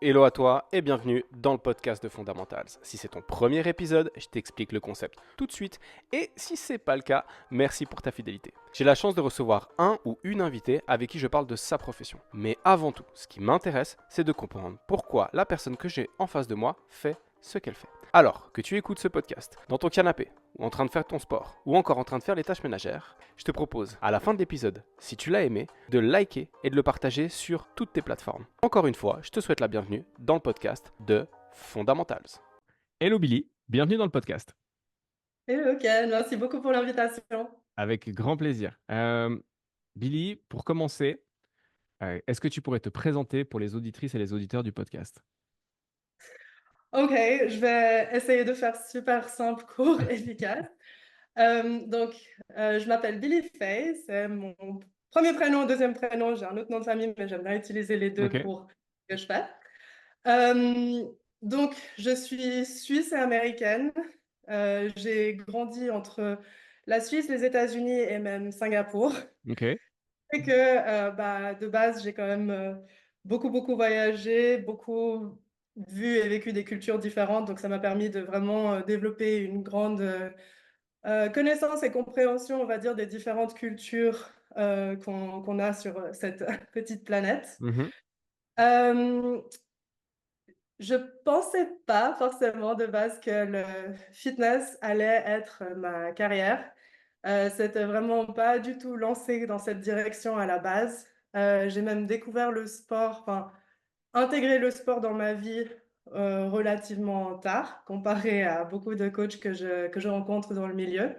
Hello à toi et bienvenue dans le podcast de Fundamentals. Si c'est ton premier épisode, je t'explique le concept tout de suite et si c'est pas le cas, merci pour ta fidélité. J'ai la chance de recevoir un ou une invitée avec qui je parle de sa profession. Mais avant tout, ce qui m'intéresse, c'est de comprendre pourquoi la personne que j'ai en face de moi fait ce qu'elle fait. Alors que tu écoutes ce podcast dans ton canapé, ou en train de faire ton sport, ou encore en train de faire les tâches ménagères, je te propose, à la fin de l'épisode, si tu l'as aimé, de le liker et de le partager sur toutes tes plateformes. Encore une fois, je te souhaite la bienvenue dans le podcast de Fundamentals. Hello Billy, bienvenue dans le podcast. Hello Ken, merci beaucoup pour l'invitation. Avec grand plaisir. Billy, pour commencer, est-ce que tu pourrais te présenter pour les auditrices et les auditeurs du podcast? Ok, je vais essayer de faire super simple, court, efficace. Je m'appelle Billy Faye, c'est mon premier prénom, deuxième prénom. J'ai un autre nom de famille, mais j'aime bien utiliser les deux Ok. pour ce que je fais. Euh, je suis suisse et américaine. J'ai grandi entre la Suisse, les États-Unis et même Singapour. Ok. Et que de base, j'ai quand même beaucoup voyagé, beaucoup vu et vécu des cultures différentes. Donc, ça m'a permis de vraiment développer une grande connaissance et compréhension, on va dire, des différentes cultures qu'on a sur cette petite planète. Mhm. Euh, je pensais pas forcément de base que le fitness allait être ma carrière. C'était vraiment pas du tout lancé dans cette direction à la base. J'ai même découvert le sport, enfin, intégré le sport dans ma vie relativement tard, comparé à beaucoup de coachs que je rencontre dans le milieu.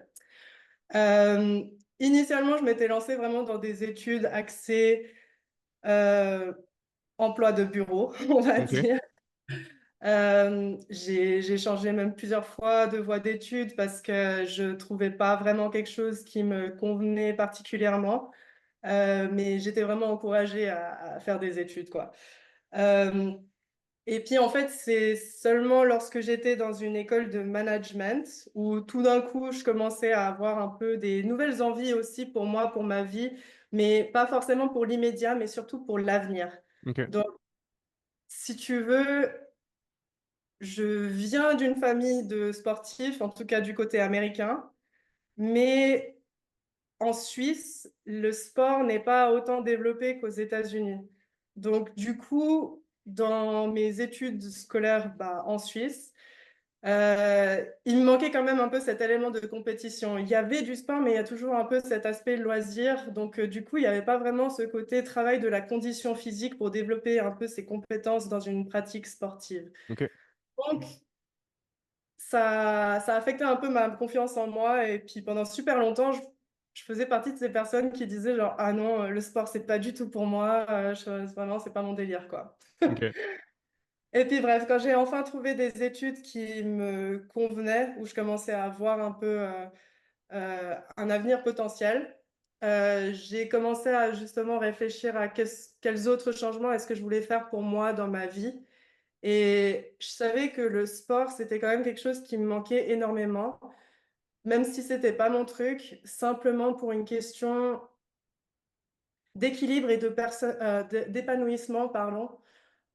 Euh, Initialement, je m'étais lancée vraiment dans des études axées euh, emploi de bureau, on va Ok. dire. J'ai changé même plusieurs fois de voie d'études parce que je trouvais pas vraiment quelque chose qui me convenait particulièrement. Mais j'étais vraiment encouragée à faire des études, quoi. Euh, et puis, en fait, c'est seulement lorsque j'étais dans une école de management où tout d'un coup, je commençais à avoir un peu des nouvelles envies aussi pour moi, pour ma vie, mais pas forcément pour l'immédiat, mais surtout pour l'avenir. Ok. Donc, si tu veux, je viens d'une famille de sportifs, en tout cas du côté américain, mais en Suisse, le sport n'est pas autant développé qu'aux États-Unis. Donc, du coup, dans mes études scolaires en Suisse, il me manquait quand même un peu cet élément de compétition. Il y avait du sport, mais il y a toujours un peu cet aspect loisir. Donc, du coup, il n'y avait pas vraiment ce côté travail de la condition physique pour développer un peu ses compétences dans une pratique sportive. Ok. Donc, ça a affecté un peu ma confiance en moi. Et puis pendant super longtemps, je faisais partie de ces personnes qui disaient genre, ah non, le sport, c'est pas du tout pour moi. Vraiment, c'est pas mon délire, quoi. Ok. Et puis bref, quand j'ai enfin trouvé des études qui me convenaient, où je commençais à avoir un peu un avenir potentiel, j'ai commencé à justement réfléchir à quels autres changements est-ce que je voulais faire pour moi dans ma vie. Et je savais que le sport, c'était quand même quelque chose qui me manquait énormément, même si c'était pas mon truc, simplement pour une question d'équilibre et d'épanouissement, pardon,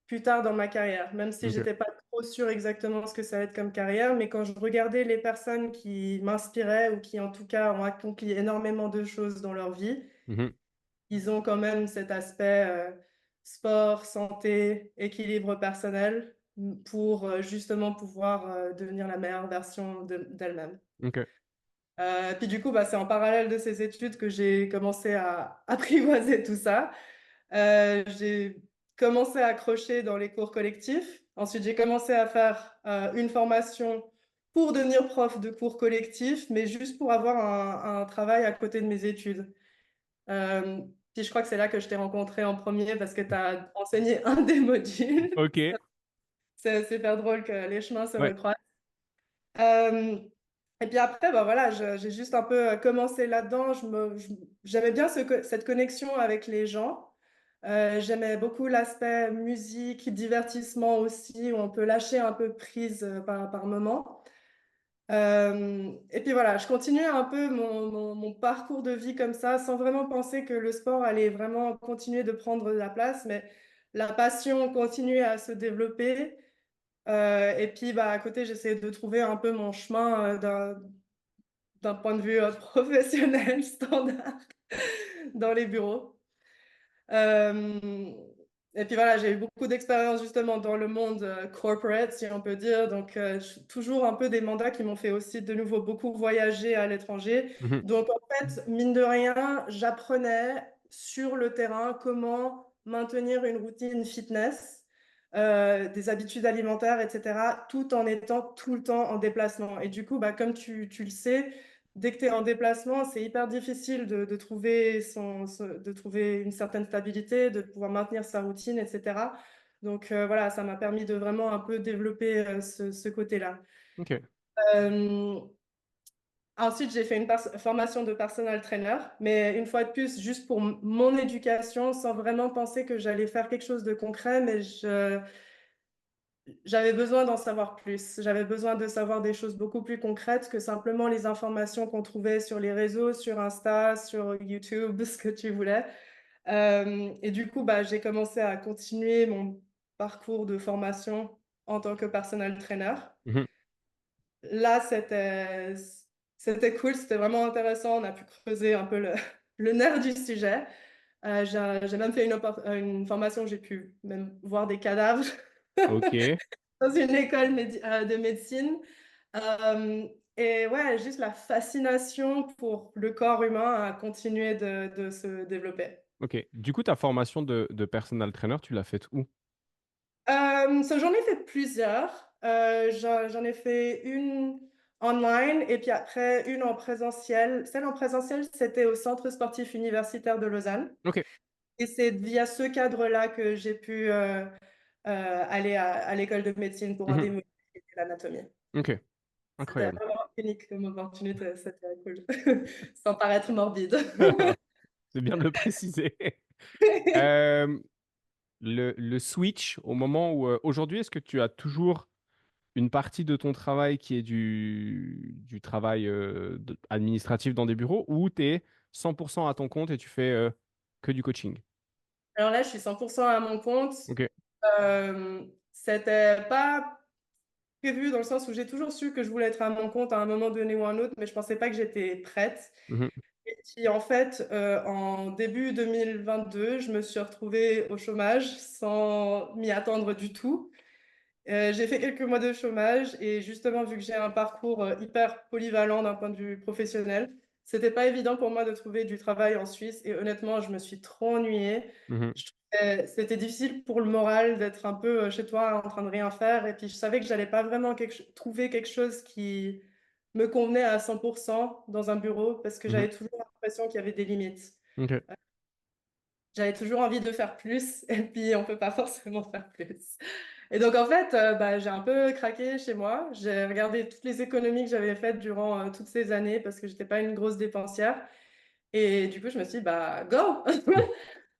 plus tard dans ma carrière. Même si Ok. j'étais pas trop sûre exactement ce que ça allait être comme carrière, mais quand je regardais les personnes qui m'inspiraient ou qui en tout cas ont accompli énormément de choses dans leur vie, Mhm. ils ont quand même cet aspect sport, santé, équilibre personnel pour justement pouvoir devenir la meilleure version d'elle-même. Ok. Puis du coup, c'est en parallèle de ces études que j'ai commencé à apprivoiser tout ça. J'ai commencé à accrocher dans les cours collectifs. Ensuite, j'ai commencé à faire une formation pour devenir prof de cours collectifs, mais juste pour avoir un travail à côté de mes études. Euh, Puis je crois que c'est là que je t'ai rencontré en premier parce que tu as enseigné un des modules. Ok. C'est super drôle que les chemins se Ouais. recroisent. Euh, et puis après, voilà, j'ai juste un peu commencé là-dedans. J'aimais bien cette connexion avec les gens. J'aimais beaucoup l'aspect musique, divertissement aussi, où on peut lâcher un peu prise par moment. Et puis voilà, je continuais un peu mon parcours de vie comme ça, sans vraiment penser que le sport allait vraiment continuer de prendre de la place. Mais la passion continue à se développer. Et puis, bah, à côté, j'essaie de trouver un peu mon chemin d'un point de vue professionnel standard dans les bureaux. Euh, et puis voilà, j'ai eu beaucoup d'expérience justement dans le monde corporate, si on peut dire. Donc, toujours un peu des mandats qui m'ont fait aussi de nouveau beaucoup voyager à l'étranger. Mhm. Donc, en fait, mine de rien, j'apprenais sur le terrain comment maintenir une routine fitness, des habitudes alimentaires, etc., tout en étant tout le temps en déplacement. Et du coup, bah, comme tu le sais, dès que tu es en déplacement, c'est hyper difficile de trouver de trouver une certaine stabilité, de pouvoir maintenir sa routine, etc. Donc voilà, ça m'a permis de vraiment un peu développer ce côté-là. Ok. Euh, Ensuite, j'ai fait une formation de personal trainer, mais une fois de plus, juste pour mon éducation, sans vraiment penser que j'allais faire quelque chose de concret, mais j'avais besoin d'en savoir plus. J'avais besoin de savoir des choses beaucoup plus concrètes que simplement les informations qu'on trouvait sur les réseaux, sur Insta, sur YouTube, ce que tu voulais. Et du coup, bah, j'ai commencé à continuer mon parcours de formation en tant que personal trainer. Mhm. Là, c'était cool, c'était vraiment intéressant. On a pu creuser un peu le nerf du sujet. J'ai même fait une formation où j'ai pu même voir des cadavres Ok. dans une école de médecine. Euh, et ouais, juste la fascination pour le corps humain a continué de se développer. Ok. Du coup, ta formation de personal trainer, tu l'as faite où? J'en ai fait plusieurs. J'en ai fait une online et puis après une en présentiel. Celle en présentiel, c'était au Centre sportif universitaire de Lausanne. Ok. Et c'est via ce cadre-là que j'ai pu aller à l'école de médecine pour un Mhm. démo de l'anatomie. Ok. C'était Incroyable. vraiment unique comme opportunité, c'était cool. Sans paraître morbide. C'est bien de le préciser. Euh, le switch au moment où aujourd'hui, est-ce que tu as toujours une partie de ton travail qui est du travail administratif dans des bureaux ou tu es 100% à ton compte et tu fais que du coaching? Alors là, je suis 100% à mon compte. Ok. C'était pas prévu dans le sens où j'ai toujours su que je voulais être à mon compte à un moment donné ou un autre, mais je pensais pas que j'étais prête. Mhm. Et puis en fait, en début 2022, je me suis retrouvée au chômage sans m'y attendre du tout. J'ai fait quelques mois de chômage et justement, vu que j'ai un parcours hyper polyvalent d'un point de vue professionnel, c'était pas évident pour moi de trouver du travail en Suisse et honnêtement, je me suis trop ennuyée. Mhm. C'était difficile pour le moral d'être un peu chez toi en train de rien faire et puis je savais que j'allais pas vraiment trouver quelque chose qui me convenait à 100% dans un bureau parce que Mhm. j'avais toujours l'impression qu'il y avait des limites. Ok. J'avais toujours envie de faire plus et puis on peut pas forcément faire plus. Et donc, en fait, bah, j'ai un peu craqué chez moi. J'ai regardé toutes les économies que j'avais faites durant toutes ces années parce que j'étais pas une grosse dépensière. Et du coup, je me suis dit, bah, go!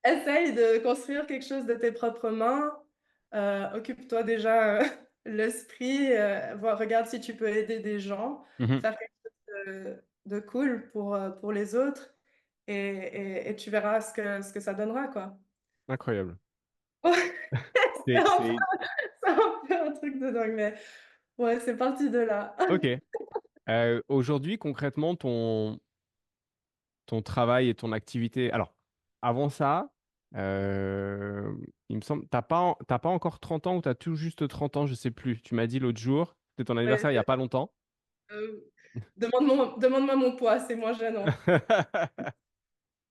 Essaye de construire quelque chose de tes propres mains. Occupe-toi déjà l'esprit. Regarde si tu peux aider des gens, Mhm. faire quelque chose de cool pour les autres. Et tu verras ce que ça donnera, quoi. Incroyable. C'est C'est, un c'est... c'est un peu un truc de dingue, mais ouais, c'est parti de là. Ok. Aujourd'hui, concrètement, ton travail et ton activité. Alors, avant ça, euh, il me semble, t'as pas encore 30 ans ou t'as tout juste 30 ans, je sais plus. Tu m'as dit l'autre jour, c'était ton Ouais, anniversaire il y a pas longtemps. euh, demande-moi mon poids, c'est moins gênant.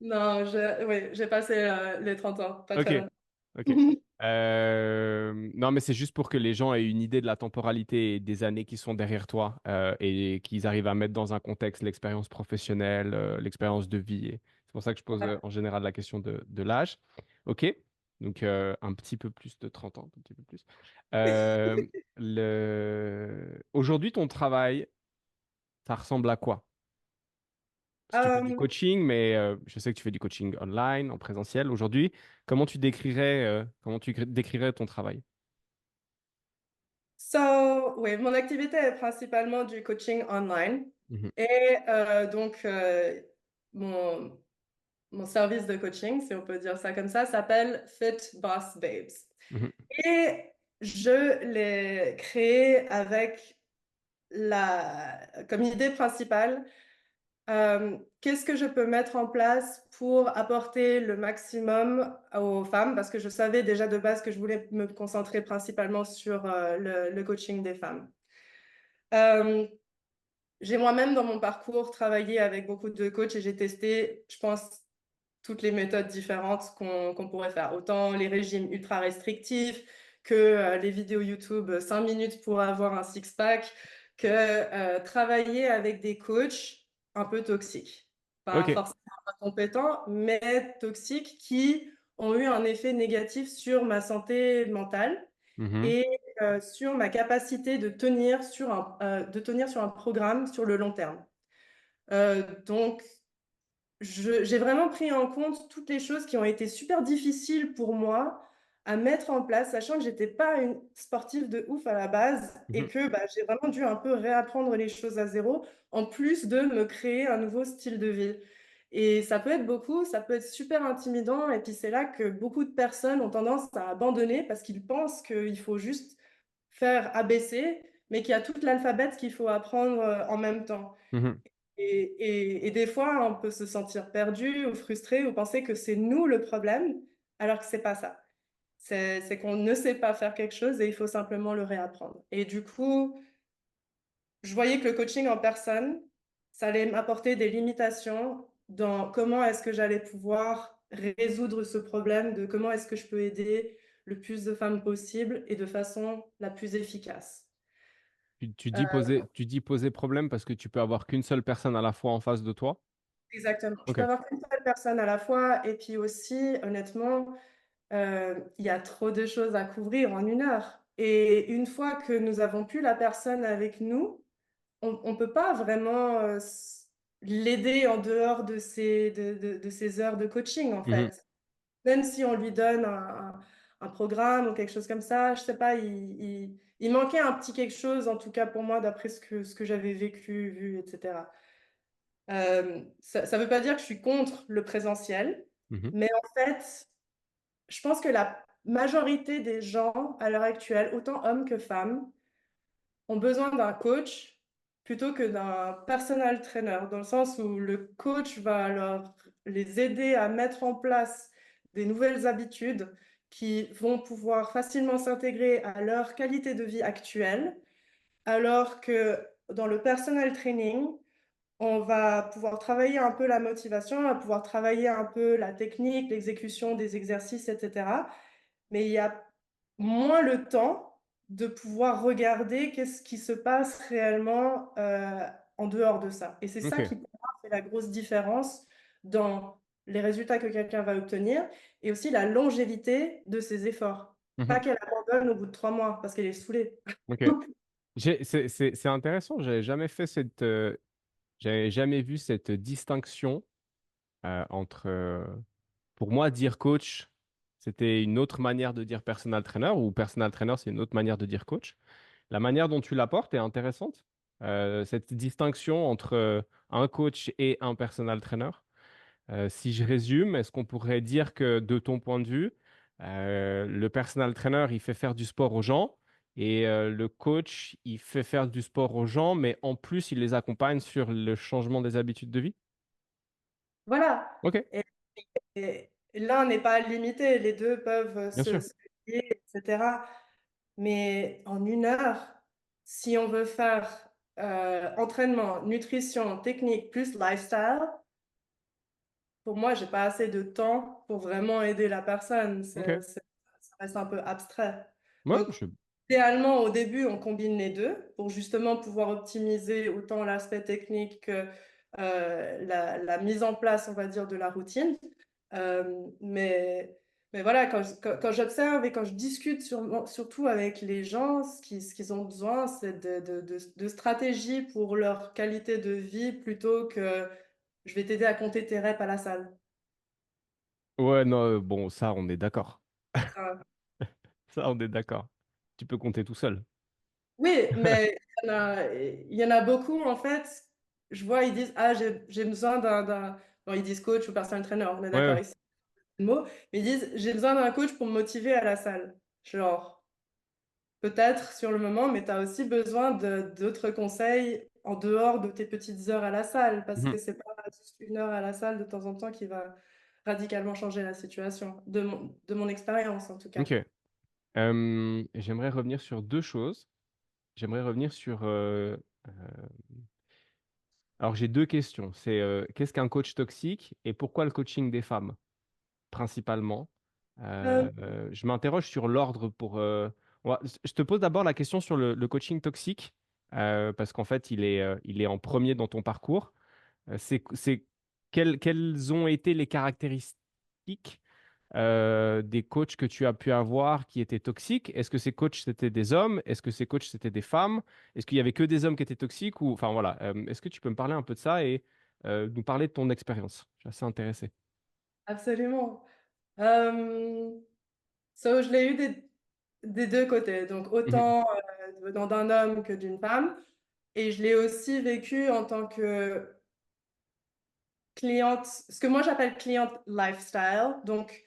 Non, oui, j'ai passé les 30 ans, pas Ok, très longtemps. ok. Non, mais c'est juste pour que les gens aient une idée de la temporalité et des années qui sont derrière toi et qu'ils arrivent à mettre dans un contexte l'expérience professionnelle, l'expérience de vie. Et c'est pour ça que je pose en général la question de l'âge. Ok, donc un petit peu plus de 30 ans, un petit peu plus. Euh, Aujourd'hui, ton travail, ça ressemble à quoi? Parce que tu fais du Um, coaching, mais je sais que tu fais du coaching online, en présentiel. Aujourd'hui, comment tu décrirais ton travail? oui, mon activité est principalement du coaching online. Mhm. Et donc, mon, mon service de coaching, si on peut dire ça comme ça, s'appelle Fit Boss Babes. Mhm. Et je l'ai créé avec comme idée principale, qu'est-ce que je peux mettre en place pour apporter le maximum aux femmes? Parce que je savais déjà de base que je voulais me concentrer principalement sur le coaching des femmes. Euh, j'ai moi-même dans mon parcours travaillé avec beaucoup de coachs et j'ai testé, je pense, toutes les méthodes différentes qu'on pourrait faire. Autant les régimes ultra restrictifs que les vidéos YouTube 5 minutes pour avoir un six-pack, que travailler avec des coachs un peu toxiques. Pas Ok. forcément pas compétents, mais toxiques qui ont eu un effet négatif sur ma santé mentale Mhm. et sur ma capacité de tenir sur un programme sur le long terme. Donc, j'ai vraiment pris en compte toutes les choses qui ont été super difficiles pour moi à mettre en place, sachant que j'étais pas une sportive de ouf à la base et Mhm. que bah, j'ai vraiment dû un peu réapprendre les choses à zéro, en plus de me créer un nouveau style de vie. Et ça peut être beaucoup, ça peut être super intimidant, et puis c'est là que beaucoup de personnes ont tendance à abandonner parce qu'ils pensent qu'il faut juste faire ABC, mais qu'il y a toute l'alphabet qu'il faut apprendre en même temps. Mhm. Et des fois, on peut se sentir perdu ou frustré ou penser que c'est nous le problème, alors que c'est pas ça. C'est qu'on ne sait pas faire quelque chose et il faut simplement le réapprendre. Et du coup, je voyais que le coaching en personne, ça allait m'apporter des limitations dans comment est-ce que j'allais pouvoir résoudre ce problème, de comment est-ce que je peux aider le plus de femmes possible et de façon la plus efficace. Tu dis poser problème parce que tu peux avoir qu'une seule personne à la fois en face de toi. Exactement. Je Ok. peux avoir qu'une seule personne à la fois et puis aussi, honnêtement, il y a trop de choses à couvrir en 1 heure. Et une fois que nous avons plus la personne avec nous, on ne peut pas vraiment l'aider en dehors de ses heures de coaching, en Mhm. fait. Même si on lui donne un programme ou quelque chose comme ça, je sais pas, il manquait un petit quelque chose, en tout cas pour moi, d'après ce que j'avais vécu, vu, etc. Ça ne veut pas dire que je suis contre le présentiel, Mhm. mais en fait, je pense que la majorité des gens à l'heure actuelle, autant hommes que femmes, ont besoin d'un coach plutôt que d'un personal trainer, dans le sens où le coach va les aider à mettre en place des nouvelles habitudes qui vont pouvoir facilement s'intégrer à leur qualité de vie actuelle, alors que dans le personal training, on va pouvoir travailler un peu la motivation, on va pouvoir travailler un peu la technique, l'exécution des exercices, etc. Mais il y a moins le temps de pouvoir regarder qu'est-ce qui se passe réellement en dehors de ça. Et c'est ça Ok. qui, pour moi, fait la grosse différence dans les résultats que quelqu'un va obtenir et aussi la longévité de ses efforts. Mhm. Pas qu'elle abandonne au bout de 3 mois parce qu'elle est saoulée. Ok. C'est intéressant. J'avais jamais vu cette distinction entre, pour moi, dire coach, c'était une autre manière de dire personal trainer, ou personal trainer, c'est une autre manière de dire coach. La manière dont tu l'apportes est intéressante. Cette distinction entre un coach et un personal trainer. Si je résume, est-ce qu'on pourrait dire que de ton point de vue, le personal trainer, il fait faire du sport aux gens et le coach, il fait faire du sport aux gens, mais en plus, il les accompagne sur le changement des habitudes de vie? Voilà. Ok, Et l'un n'est pas limité, les deux peuvent bien sûr. se lier, etc. Mais en 1 heure, si on veut faire entraînement, nutrition, technique plus lifestyle, pour moi, j'ai pas assez de temps pour vraiment aider la personne. Ok. Ça reste un peu abstrait. Ouais, Donc, idéalement, au début, on combine les deux pour justement pouvoir optimiser autant l'aspect technique que la mise en place, on va dire, de la routine. Mais voilà, quand j'observe et quand je discute surtout avec les gens, ce qu'ils ont besoin, c'est de stratégies pour leur qualité de vie plutôt que je vais t'aider à compter tes reps à la salle. ouais, non, bon, ça, on est d'accord. Euh, Ça, on est d'accord. Tu peux compter tout seul. oui, mais il y en a beaucoup, en fait, je vois, ils disent, ah, j'ai besoin Bon, ils disent coach ou personal trainer, on est Ouais, d'accord ouais. ici, le mot, mais ils disent j'ai besoin d'un coach pour me motiver à la salle. Genre, peut-être sur le moment, mais tu as aussi besoin d'autres conseils en dehors de tes petites heures à la salle, parce Mhm. que c'est pas juste 1 heure à la salle de temps en temps qui va radicalement changer la situation, de mon expérience en tout cas. Ok. J'aimerais revenir sur deux choses. J'aimerais revenir sur... alors, j'ai deux questions. C'est qu'est-ce qu'un coach toxique et pourquoi le coaching des femmes, principalement? Euh, Je m'interroge sur l'ordre pour... je te pose d'abord la question sur le coaching toxique, parce qu'en fait, il est en premier dans ton parcours. Quelles ont été les caractéristiques des coachs que tu as pu avoir qui étaient toxiques? Est-ce que ces coachs c'était des hommes? Est-ce que ces coachs c'était des femmes? Est-ce qu'il y avait que des hommes qui étaient toxiques ou enfin voilà. Est-ce que tu peux me parler un peu de ça et nous parler de ton expérience? Je suis assez intéressé. Absolument. Je l'ai eu des deux côtés, donc Mhm, autant venant d'un homme que d'une femme, et je l'ai aussi vécu en tant que cliente, ce que moi j'appelle cliente lifestyle, donc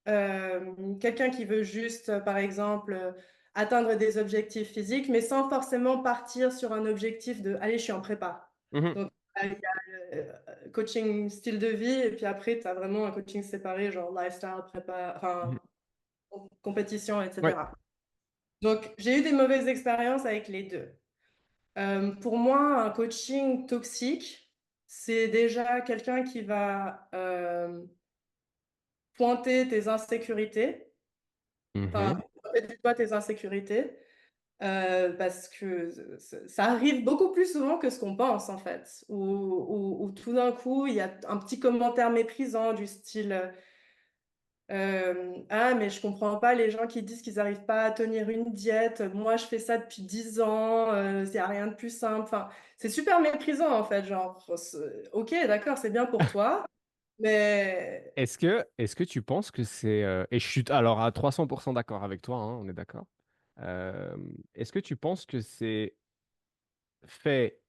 quelqu'un qui veut juste, par exemple, atteindre des objectifs physiques, mais sans forcément partir sur un objectif de allez, je suis en prépa. mhm, Donc, il y a le coaching style de vie, et puis après, tu as vraiment un coaching séparé, genre lifestyle, prépa, mhm. enfin, compétition, Ouais. etc. Donc, j'ai eu des mauvaises expériences avec les deux. Pour moi, un coaching toxique, c'est déjà quelqu'un qui va pointer tes insécurités, enfin, Mhm, pointer du doigt tes insécurités, parce que ça arrive beaucoup plus souvent que ce qu'on pense, en fait, où tout d'un coup, il y a un petit commentaire méprisant du style ah, mais je comprends pas les gens qui disent qu'ils n'arrivent pas à tenir une diète. Moi, je fais ça depuis 10 ans, il n'y a rien de plus simple. Enfin, c'est super méprisant, en fait. Genre, ok, d'accord, c'est bien pour toi, mais Est-ce que tu penses que c'est et je suis alors à 300% d'accord avec toi, hein, on est d'accord. Euh, Est-ce que tu penses que c'est fait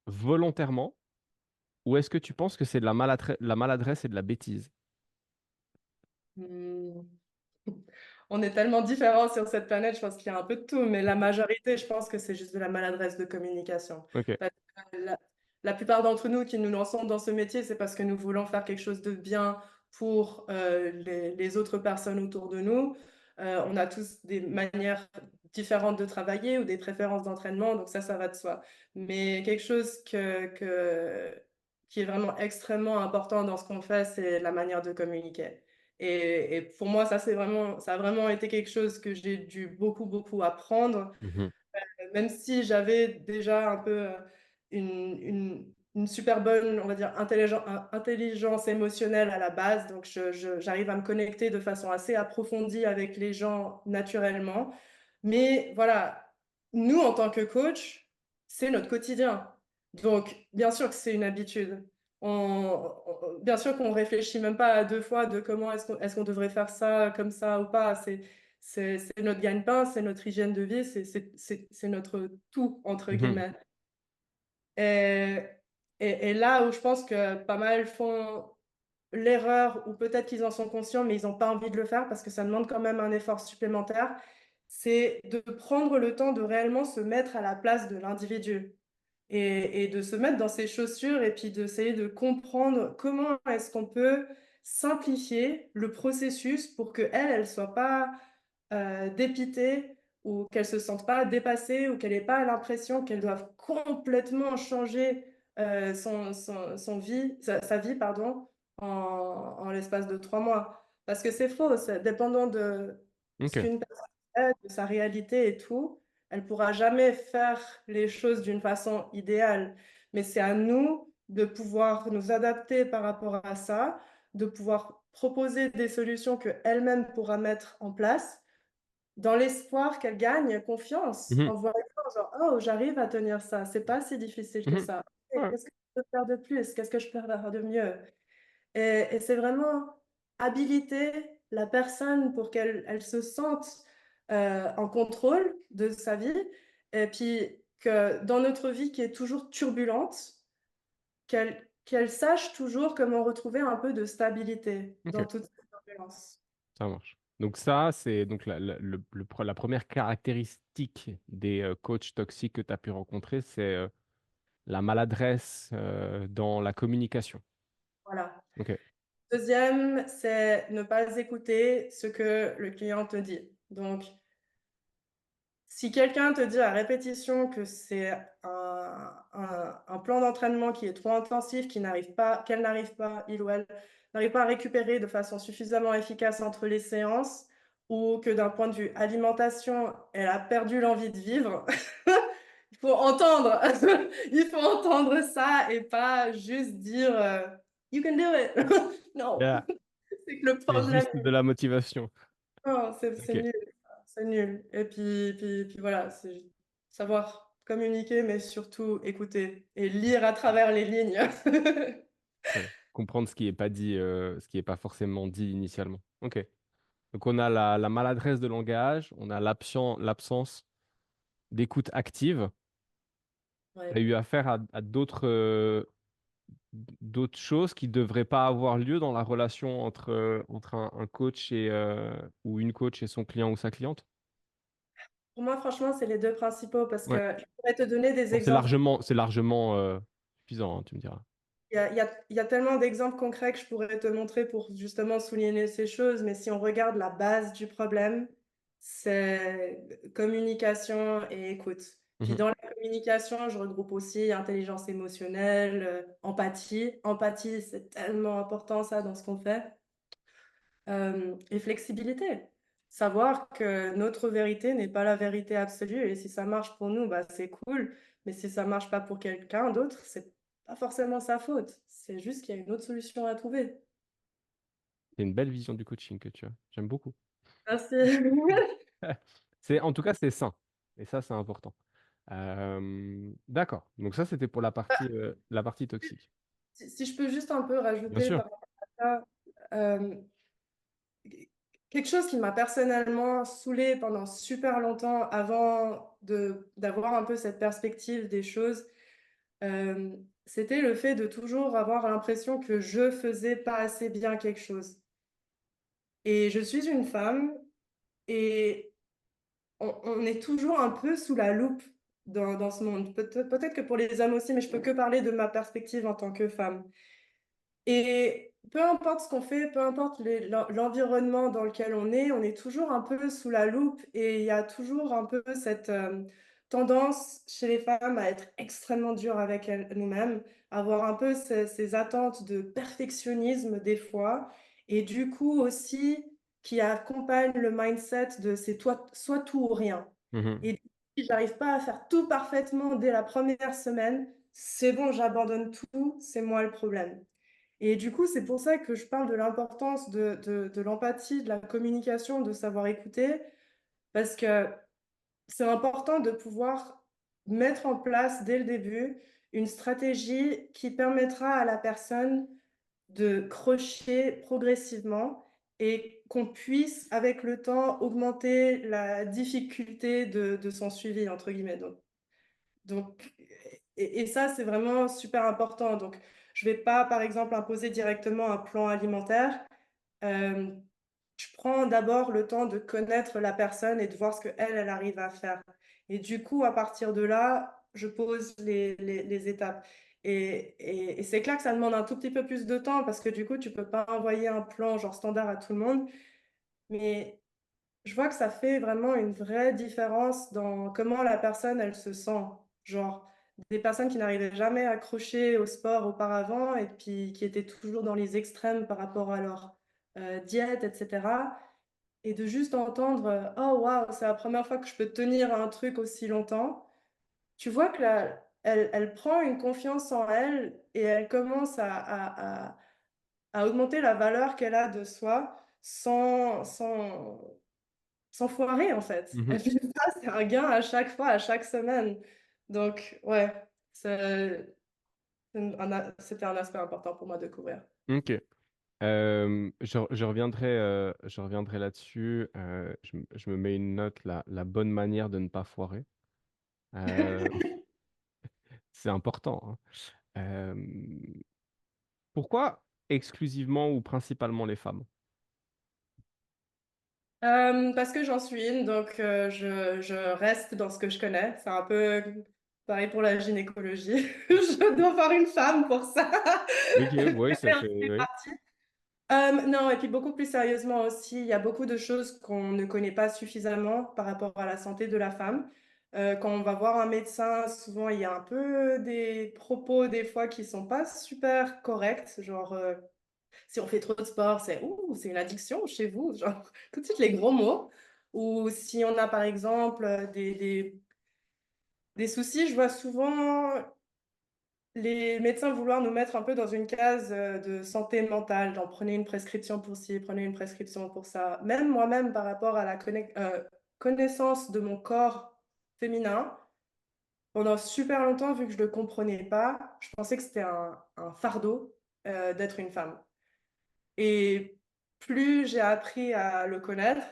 volontairement ou est-ce que tu penses que c'est de la maladresse et de la bêtise? hmm, on est tellement différents sur cette planète, je pense qu'il y a un peu de tout, mais la majorité, je pense que c'est juste de la maladresse de communication. Ok. Parce que la plupart d'entre nous qui nous lançons dans ce métier, c'est parce que nous voulons faire quelque chose de bien pour les autres personnes autour de nous. On a tous des manières différentes de travailler ou des préférences d'entraînement, donc ça va de soi. Mais quelque chose qui est vraiment extrêmement important dans ce qu'on fait, c'est la manière de communiquer. Et pour moi, ça a vraiment été quelque chose que j'ai dû beaucoup, beaucoup apprendre, Mhm, même si j'avais déjà un peu une super bonne, on va dire, intelligence émotionnelle à la base. Donc, j'arrive à me connecter de façon assez approfondie avec les gens naturellement. Mais voilà, nous, en tant que coach, c'est notre quotidien. Donc, bien sûr que c'est une habitude. Bien sûr qu'on réfléchit même pas à deux fois de comment est-ce qu'on devrait faire ça comme ça ou pas. C'est notre gagne-pain, c'est notre hygiène de vie, c'est notre tout, entre mhm, guillemets. Et, et là où je pense que pas mal font l'erreur, ou peut-être qu'ils en sont conscients, mais ils n'ont pas envie de le faire parce que ça demande quand même un effort supplémentaire, c'est de prendre le temps de réellement se mettre à la place de l'individu et de se mettre dans ses chaussures et puis d'essayer de comprendre comment est-ce qu'on peut simplifier le processus pour qu'elle, elle soit pas dépitée ou qu'elle se sente pas dépassée ou qu'elle n'ait pas l'impression qu'elle doive complètement changer sa vie pardon, en l'espace de 3 mois. Parce que c'est faux, dépendant de ce ok. qu'une personne fait, de sa réalité et tout, elle pourra jamais faire les choses d'une façon idéale. Mais c'est à nous de pouvoir nous adapter par rapport à ça, de pouvoir proposer des solutions qu'elle-même pourra mettre en place dans l'espoir qu'elle gagne confiance Mhm, en voyant genre, oh, j'arrive à tenir ça, c'est pas si difficile que mhm. ça. Et Ouais. qu'est-ce que je peux faire de plus? Qu'est-ce que je peux faire de mieux? Et c'est vraiment habiliter la personne pour qu'elle se sente en contrôle de sa vie. Et puis que dans notre vie qui est toujours turbulente, qu'elle sache toujours comment retrouver un peu de stabilité Ok, dans toute cette turbulence. ça marche. Donc ça, c'est donc la première caractéristique des coachs toxiques que tu as pu rencontrer, c'est la maladresse dans la communication. Voilà. Ok. Deuxième, c'est ne pas écouter ce que le client te dit. Donc, si quelqu'un te dit à répétition que c'est un plan d'entraînement qui est trop intensif, qu'elle n'arrive pas, il ou elle n'arrive pas à récupérer de façon suffisamment efficace entre les séances, ou que d'un point de vue alimentation, elle a perdu l'envie de vivre, il faut entendre, il faut entendre ça et pas juste dire You can do it. Non, Yeah. c'est que le C'est problème, juste de la motivation. non, c'est Ok. nul, c'est nul. Et puis voilà, c'est savoir communiquer, mais surtout écouter et lire à travers les lignes. Ouais. Comprendre ce qui n'est pas dit, ce qui n'est pas forcément dit initialement. Ok. Donc on a la maladresse de langage, on a l'absence d'écoute active. Tu as Ouais. eu affaire à d'autres choses qui ne devraient pas avoir lieu dans la relation entre un coach ou une coach et son client ou sa cliente? Pour moi, franchement, c'est les deux principaux parce Ouais. que je pourrais te donner des Bon, exemples. c'est largement suffisant, hein, tu me diras. Il y a tellement d'exemples concrets que je pourrais te montrer pour justement souligner ces choses, mais si on regarde la base du problème, c'est communication et écoute. Puis Mhm. dans la communication, je regroupe aussi intelligence émotionnelle, empathie. Empathie, c'est tellement important ça dans ce qu'on fait. Et flexibilité. Savoir que notre vérité n'est pas la vérité absolue et si ça marche pour nous, bah, c'est cool. Mais si ça marche pas pour quelqu'un d'autre, c'est pas forcément sa faute. C'est juste qu'il y a une autre solution à trouver. C'est une belle vision du coaching que tu as. J'aime beaucoup. Merci. En tout cas, c'est sain. Et ça, c'est important. D'accord. Donc ça, c'était pour la partie toxique. Si je peux juste un peu Bien rajouter sûr. par rapport à ça, euh, quelque chose qui m'a personnellement saoulée pendant super longtemps avant d'avoir un peu cette perspective des choses, euh, c'était le fait de toujours avoir l'impression que je faisais pas assez bien quelque chose. Et je suis une femme et on est toujours un peu sous la loupe dans ce monde. Peut-être que pour les hommes aussi, mais je peux que parler de ma perspective en tant que femme. Et peu importe ce qu'on fait, peu importe l'environnement dans lequel on est toujours un peu sous la loupe et il y a toujours un peu cette tendance chez les femmes à être extrêmement dures avec nous-mêmes, avoir un peu ces attentes de perfectionnisme des fois et du coup aussi qui accompagne le mindset de c'est toi, soit tout ou rien. Mhm. Et si j'arrive pas à faire tout parfaitement dès la première semaine, c'est bon, j'abandonne tout, c'est moi le problème. Et du coup, c'est pour ça que je parle de l'importance de l'empathie, de la communication, de savoir écouter, parce que c'est important de pouvoir mettre en place dès le début une stratégie qui permettra à la personne de crocher progressivement et qu'on puisse, avec le temps, augmenter la difficulté de son suivi, entre guillemets. Donc, et ça, c'est vraiment super important. Donc, je ne vais pas, par exemple, imposer directement un plan alimentaire. Euh, je prends d'abord le temps de connaître la personne et de voir ce qu'elle, elle arrive à faire. Et du coup, à partir de là, je pose les étapes. Et c'est clair que ça demande un tout petit peu plus de temps parce que du coup, tu ne peux pas envoyer un plan genre standard à tout le monde. Mais je vois que ça fait vraiment une vraie différence dans comment la personne, elle se sent. Genre, des personnes qui n'arrivaient jamais à accrocher au sport auparavant et puis qui étaient toujours dans les extrêmes par rapport à leur diète, etc. Et de juste entendre Oh, waouh, c'est la première fois que je peux tenir un truc aussi longtemps. Tu vois que là, elle prend une confiance en elle et elle commence à augmenter la valeur qu'elle a de soi sans foirer en fait. Et Mhm. puis ça, c'est un gain à chaque fois, à chaque semaine. Donc, ouais, c'était un aspect important pour moi de couvrir. Ok. Je reviendrai là-dessus. Je me mets une note, la bonne manière de ne pas foirer. Euh, c'est important, hein. Pourquoi exclusivement ou principalement les femmes? Parce que j'en suis une, donc je reste dans ce que je connais. C'est un peu pareil pour la gynécologie. Je dois voir une femme pour ça. Ok, oui, ça fait. Oui. Non, et puis beaucoup plus sérieusement aussi, il y a beaucoup de choses qu'on ne connaît pas suffisamment par rapport à la santé de la femme. Quand on va voir un médecin, souvent il y a un peu des propos des fois qui sont pas super corrects, genre si on fait trop de sport, c'est ouh, c'est une addiction chez vous, genre tout de suite les gros mots. Ou si on a par exemple des soucis, je vois souvent les médecins vouloir nous mettre un peu dans une case de santé mentale, genre prenez une prescription pour ci, prenez une prescription pour ça. Même moi-même, par rapport à la connaissance de mon corps féminin, pendant super longtemps, vu que je ne le comprenais pas, je pensais que c'était un fardeau d'être une femme. Et plus j'ai appris à le connaître,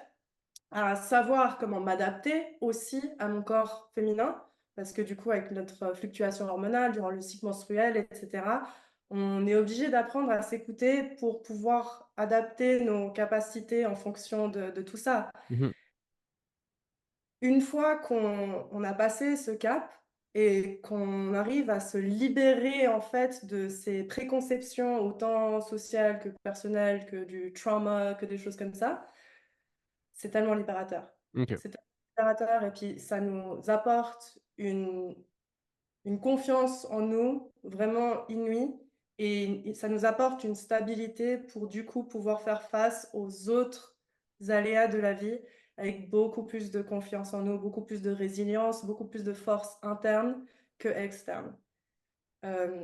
à savoir comment m'adapter aussi à mon corps féminin, parce que du coup, avec notre fluctuation hormonale durant le cycle menstruel, etc., on est obligé d'apprendre à s'écouter pour pouvoir adapter nos capacités en fonction de tout ça. Mhm. Une fois qu'on a passé ce cap et qu'on arrive à se libérer en fait de ces préconceptions autant sociales que personnelles, que du trauma, que des choses comme ça, c'est tellement libérateur. Ok. C'est tellement libérateur et puis ça nous apporte une confiance en nous vraiment inouïe et ça nous apporte une stabilité pour du coup pouvoir faire face aux autres aléas de la vie avec beaucoup plus de confiance en nous, beaucoup plus de résilience, beaucoup plus de force interne que externe. Euh,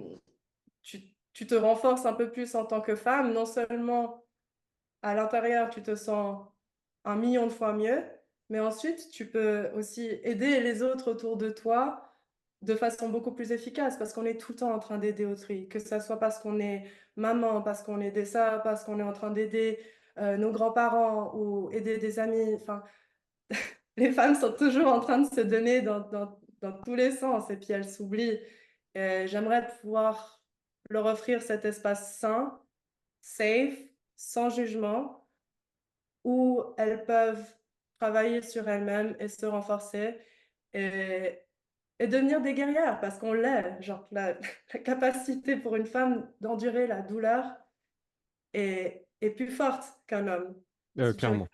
tu te renforces un peu plus en tant que femme, non seulement à l'intérieur, tu te sens un million de fois mieux, mais ensuite, tu peux aussi aider les autres autour de toi de façon beaucoup plus efficace parce qu'on est tout le temps en train d'aider autrui, que ce soit parce qu'on est maman, parce qu'on aide ça, parce qu'on est en train d'aider nos grands-parents ou aider des amis. Enfin, les femmes sont toujours en train de se donner dans tous les sens et puis elles s'oublient. J'aimerais pouvoir leur offrir cet espace sain, safe, sans jugement où elles peuvent travailler sur elles-mêmes et se renforcer et, et devenir des guerrières parce qu'on l'est. Genre, la capacité pour une femme d'endurer la douleur est plus forte qu'un homme. Si tu regardes Clairement.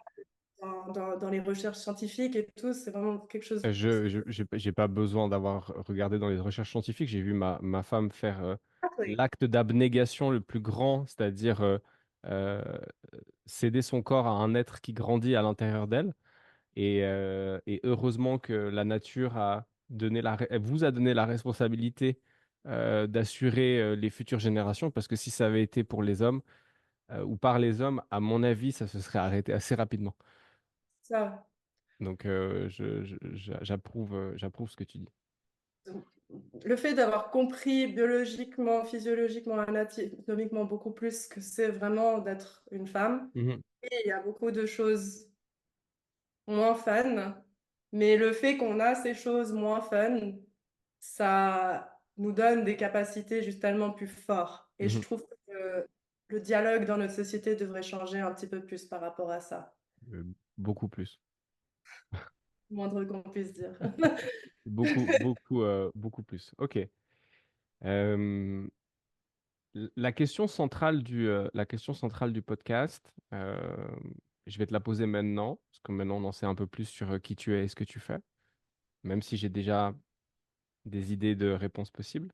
dans les recherches scientifiques et tout, c'est vraiment quelque chose. J'ai pas besoin d'avoir regardé dans les recherches scientifiques. J'ai vu ma femme faire Exactly. l'acte d'abnégation le plus grand, c'est-à-dire euh, céder son corps à un être qui grandit à l'intérieur d'elle. Et heureusement que la nature elle vous a donné la responsabilité d'assurer les futures générations, parce que si ça avait été pour les hommes ou par les hommes, à mon avis, ça se serait arrêté assez rapidement. Ça. Donc, j'approuve ce que tu dis. Le fait d'avoir compris biologiquement, physiologiquement, anatomiquement beaucoup plus que c'est vraiment d'être une femme. Mhm, Et il y a beaucoup de choses moins fun. Mais le fait qu'on a ces choses moins fun, ça nous donne des capacités juste tellement plus fortes. Et je mhm. trouve que le dialogue dans notre société devrait changer un petit peu plus par rapport à ça. Euh, Beaucoup plus. Moindre qu'on puisse dire. Beaucoup plus. OK. Euh, la question centrale du podcast, je vais te la poser maintenant, parce que maintenant on en sait un peu plus sur qui tu es et ce que tu fais, même si j'ai déjà des idées de réponses possibles.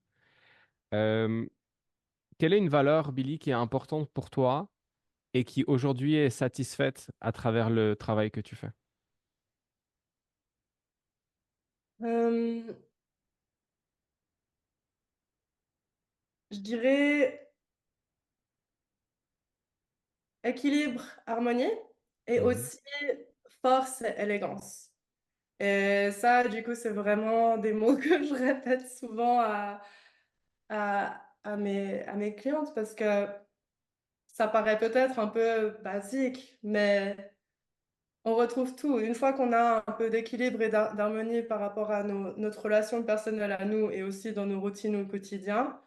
Euh, Quelle est une valeur, Billy, qui est importante pour toi et qui aujourd'hui est satisfaite à travers le travail que tu fais? Euh, je dirais équilibre, harmonie et Mhm, aussi force et élégance. Et ça, du coup, c'est vraiment des mots que je répète souvent à mes clientes parce que ça paraît peut-être un peu basique, mais on retrouve tout. Une fois qu'on a un peu d'équilibre et d'harmonie par rapport à notre relation personnelle à nous et aussi dans nos routines au quotidien,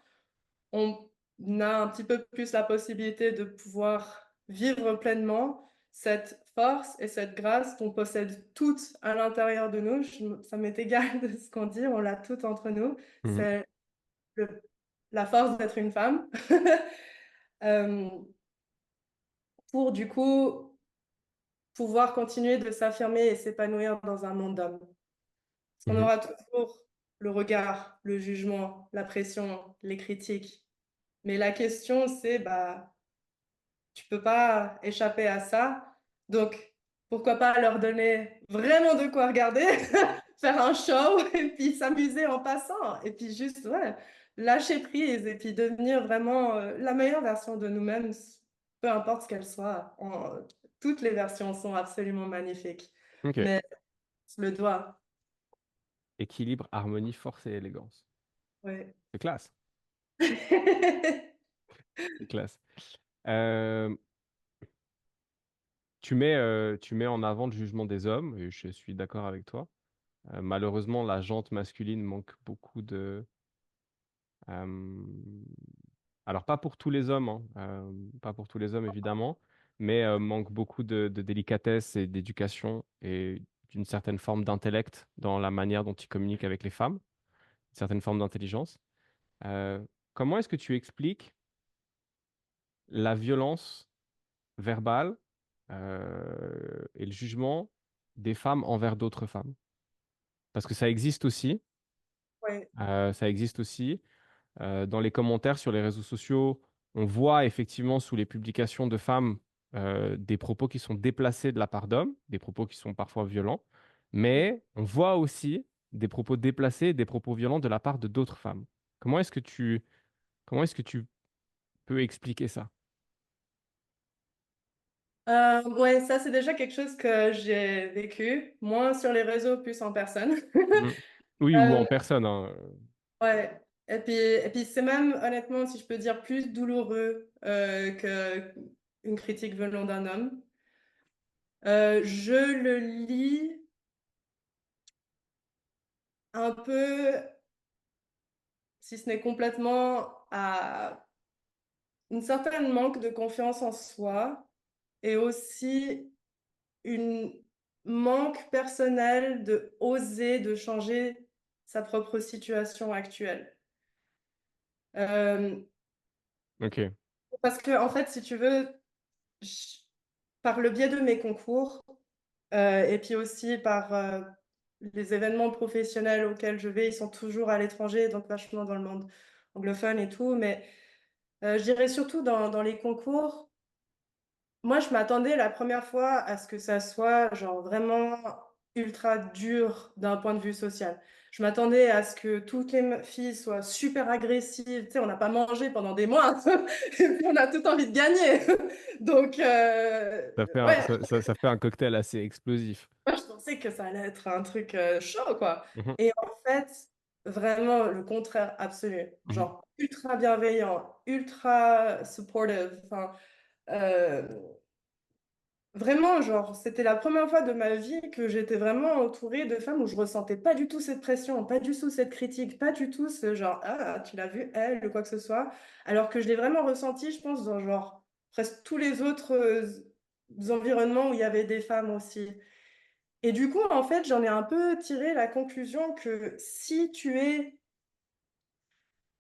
a un petit peu plus la possibilité de pouvoir vivre pleinement cette force et cette grâce qu'on possède toutes à l'intérieur de nous. Ça m'est égal de ce qu'on dit, on l'a toutes entre nous. Mhm. C'est le- la force d'être une femme. Euh, pour du coup pouvoir continuer de s'affirmer et s'épanouir dans un monde d'hommes. Parce qu'on Mhm. aura toujours le regard, le jugement, la pression, les critiques. Mais la question, c'est, bah, tu peux pas échapper à ça. Donc, pourquoi pas leur donner vraiment de quoi regarder, faire un show et puis s'amuser en passant. Et puis juste, ouais, lâcher prise et puis devenir vraiment la meilleure version de nous-mêmes, peu importe ce qu'elle soit. Toutes les versions sont absolument magnifiques. Ok. Mais le doigt, Équilibre, harmonie, force et élégance. ouais. C'est classe. C'est classe. Euh, tu mets en avant le jugement des hommes, et je suis d'accord avec toi. Malheureusement, la jante masculine manque beaucoup de... euh, alors, pas pour tous les hommes, hein, pas pour tous les hommes, évidemment, mais manque beaucoup de délicatesse et d'éducation et d'une certaine forme d'intellect dans la manière dont ils communiquent avec les femmes, une certaine forme d'intelligence. Euh, Comment est-ce que tu expliques la violence verbale et le jugement des femmes envers d'autres femmes? Parce que ça existe aussi. Ouais. Ça existe aussi. Dans les commentaires sur les réseaux sociaux, on voit effectivement sous les publications de femmes des propos qui sont déplacés de la part d'hommes, des propos qui sont parfois violents, mais on voit aussi des propos déplacés, des propos violents de la part de d'autres femmes. Comment est-ce que comment est-ce que tu peux expliquer ça? Ouais, ça c'est déjà quelque chose que j'ai vécu, moins sur les réseaux, plus en personne. Mhm. Oui, ou Euh, en personne, hein. ouais. Et puis c'est même, honnêtement, si je peux dire, plus douloureux que une critique venant d'un homme. Je le lis un peu, si ce n'est complètement, à une certaine manque de confiance en soi et aussi une manque personnel de oser, de changer sa propre situation actuelle. Euh, Ok. parce que, en fait, si tu veux, je- par le biais de mes concours, et puis aussi par les événements professionnels auxquels je vais, ils sont toujours à l'étranger, donc vachement dans le monde anglophone et tout, mais je dirais surtout dans les concours. Moi, je m'attendais la première fois à ce que ça soit genre vraiment ultra dur d'un point de vue social. Je m'attendais à ce que toutes les filles soient super agressives. Tu sais, on n'a pas mangé pendant des mois et puis on a tout envie de gagner. Donc, ouais, Ça fait un cocktail assez explosif. moi, je pensais que ça allait être un truc chaud, quoi. Mhm. Et en fait, vraiment le contraire absolu. Mhm. Genre ultra bienveillant, ultra supportive. Enfin, euh, vraiment, genre, c'était la première fois de ma vie que j'étais vraiment entourée de femmes où je ressentais pas du tout cette pression, pas du tout cette critique, pas du tout ce genre, ah, tu l'as vu, elle, ou quoi que ce soit. Alors que je l'ai vraiment ressenti, je pense, dans genre presque tous les autres environnements où il y avait des femmes aussi. Et du coup, en fait, j'en ai un peu tiré la conclusion que si tu es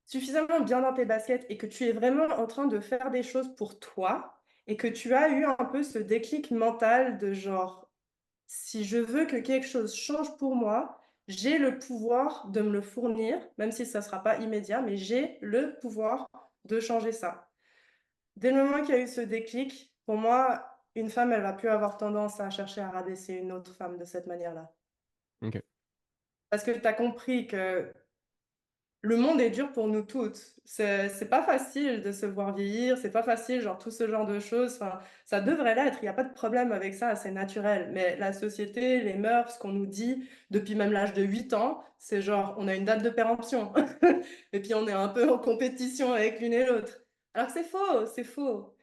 suffisamment bien dans tes baskets et que tu es vraiment en train de faire des choses pour toi et que tu as eu un peu ce déclic mental de genre, si je veux que quelque chose change pour moi, j'ai le pouvoir de me le fournir, même si ça ne sera pas immédiat, mais j'ai le pouvoir de changer ça. Dès le moment qu'il y a eu ce déclic, pour moi, une femme, elle va plus avoir tendance à chercher à rabaisser une autre femme de cette manière-là. Ok. Parce que tu as compris que le monde est dur pour nous toutes. C'est pas facile de se voir vieillir, c'est pas facile, genre tout ce genre de choses. Enfin, ça devrait l'être, il n'y a pas de problème avec ça, c'est naturel. Mais la société, les mœurs, ce qu'on nous dit depuis même l'âge de 8 ans, c'est genre on a une date de péremption. Et puis on est un peu en compétition avec l'une et l'autre. Alors que c'est faux, c'est faux.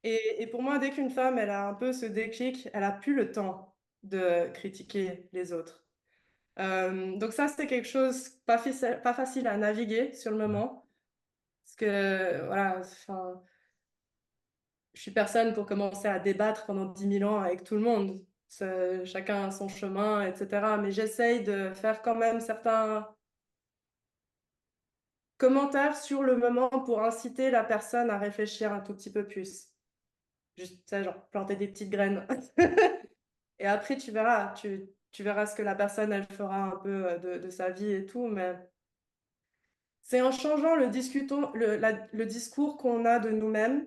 Et pour moi, dès qu'une femme, elle a un peu ce déclic, elle a plus le temps de critiquer les autres. Donc ça, c'est quelque chose pas facile à naviguer sur le moment. Parce que, voilà, enfin, je suis personne pour commencer à débattre pendant 10 000 ans avec tout le monde. Chacun a son chemin, etc. Mais j'essaye de faire quand même certains commentaires sur le moment pour inciter la personne à réfléchir un tout petit peu plus. Juste, ça, genre, planter des petites graines. Et après, tu verras ce que la personne, elle fera un peu de sa vie et tout, mais c'est en changeant le discours qu'on a de nous-mêmes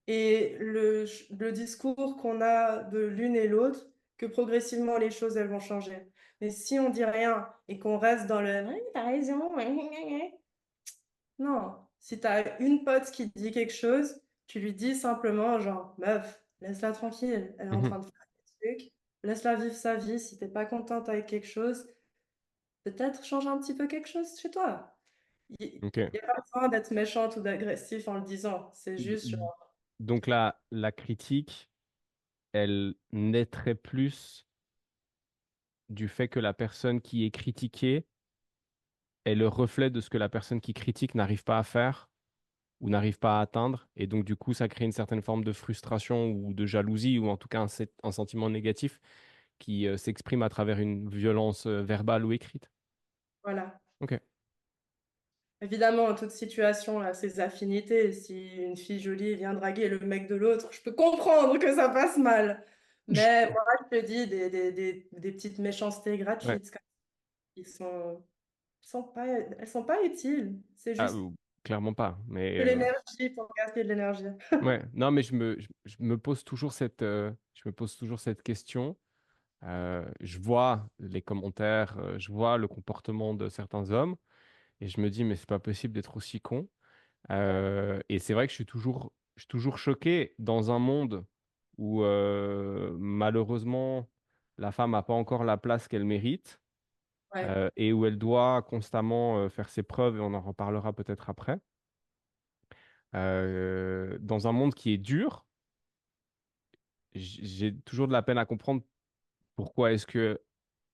et le discours qu'on a de l'une et l'autre que progressivement les choses, elles vont changer. Mais si on dit rien et qu'on reste dans le «Ouais, t'as raison, ouais, ouais, ouais, ouais», non. Si t'as une pote qui dit quelque chose, tu lui dis simplement genre «Meuf, laisse-la tranquille, elle est en Mhm. train de faire des trucs, laisse-la vivre sa vie, si t'es pas contente avec quelque chose, peut-être change un petit peu quelque chose chez toi». Il Ok. n'y a pas besoin d'être méchante ou d'agressif en le disant. C'est D- juste genre, Donc la critique, elle naîtrait plus du fait que la personne qui est critiquée est le reflet de ce que la personne qui critique n'arrive pas à faire ou n'arrive pas à atteindre. Et donc, du coup, ça crée une certaine forme de frustration ou de jalousie ou en tout cas un sentiment négatif qui s'exprime à travers une violence verbale ou écrite. voilà. Ok. Évidemment, en toute situation, là, ses affinités. Si une fille jolie vient draguer le mec de l'autre, je peux comprendre que ça passe mal. Mais moi, je te dis des petites méchancetés Ouais. gratuites, qui elles sont pas utiles. C'est Ah, juste clairement pas. Mais de l'énergie pour gaspiller de l'énergie. ouais. Non, mais je me pose toujours je me pose toujours cette question. Je vois les commentaires, je vois le comportement de certains hommes et je me dis, mais c'est pas possible d'être aussi con. Et c'est vrai que je suis toujours choqué dans un monde où malheureusement la femme n'a pas encore la place qu'elle mérite Ouais, et où elle doit constamment faire ses preuves, et on en reparlera peut-être après. Dans un monde qui est dur, j'ai toujours de la peine à comprendre pourquoi est-ce que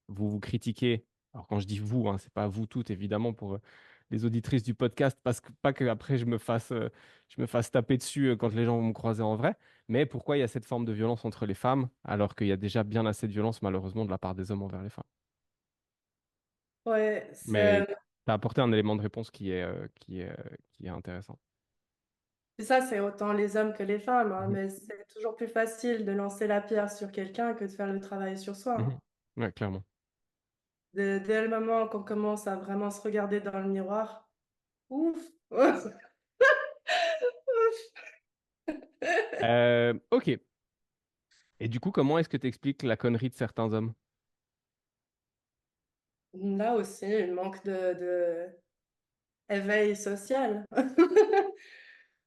vous vous critiquez. Alors quand je dis vous, hein, c'est pas vous toutes évidemment pour les auditrices du podcast, parce que pas que après je me fasse taper dessus quand les gens vont me croiser en vrai, mais pourquoi il y a cette forme de violence entre les femmes alors qu'il y a déjà bien assez de violence malheureusement de la part des hommes envers les femmes. ouais, Mais tu as apporté un élément de réponse qui est intéressant. ça, c'est autant les hommes que les femmes, hein, Mhm. mais c'est toujours plus facile de lancer la pierre sur quelqu'un que de faire le travail sur Mhm. soi. Ouais, clairement. Dès le moment qu'on commence à vraiment se regarder dans le miroir, ouf, Ok. Et du coup, comment est-ce que tu expliques la connerie de certains hommes? là aussi, il manque de éveil social.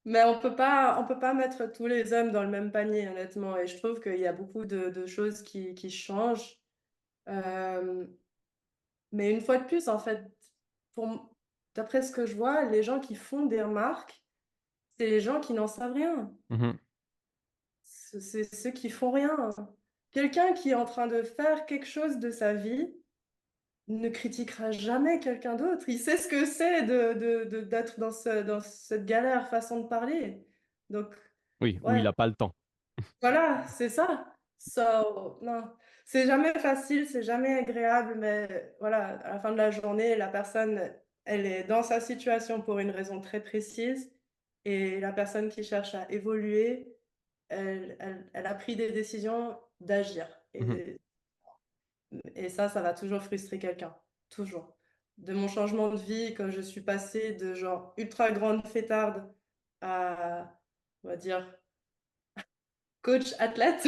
Mais on peut pas mettre tous les hommes dans le même panier, honnêtement. Et je trouve qu'il y a beaucoup de choses qui changent. Euh, mais une fois de plus, en fait, d'après ce que je vois, les gens qui font des remarques, c'est les gens qui n'en savent rien. Mhm. C'est ceux qui font rien. Quelqu'un qui est en train de faire quelque chose de sa vie ne critiquera jamais quelqu'un d'autre. Il sait ce que c'est d'être dans cette galère façon de parler. Donc, Oui, ou il ouais, n'a pas le temps. voilà, c'est ça. So, non, c'est jamais facile, c'est jamais agréable, mais voilà, à la fin de la journée, la personne, elle est dans sa situation pour une raison très précise, et la personne qui cherche à évoluer, elle a pris des décisions d'agir. Mhm. Et ça va toujours frustrer quelqu'un. Toujours. De mon changement de vie, quand je suis passée de genre ultra grande fêtarde à, on va dire, coach athlète,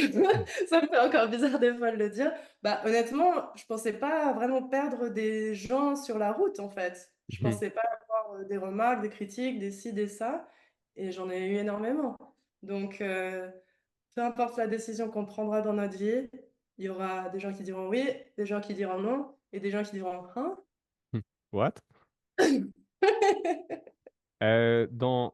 ça me fait encore bizarre des fois de le dire. Bah, honnêtement, je pensais pas vraiment perdre des gens sur la route, en fait. Je Mhm. pensais pas avoir des remarques, des critiques, des ci, des ça. Et j'en ai eu énormément. Donc, peu importe la décision qu'on prendra dans notre vie, il y aura des gens qui diront oui, des gens qui diront non, et des gens qui diront hein. What? Dans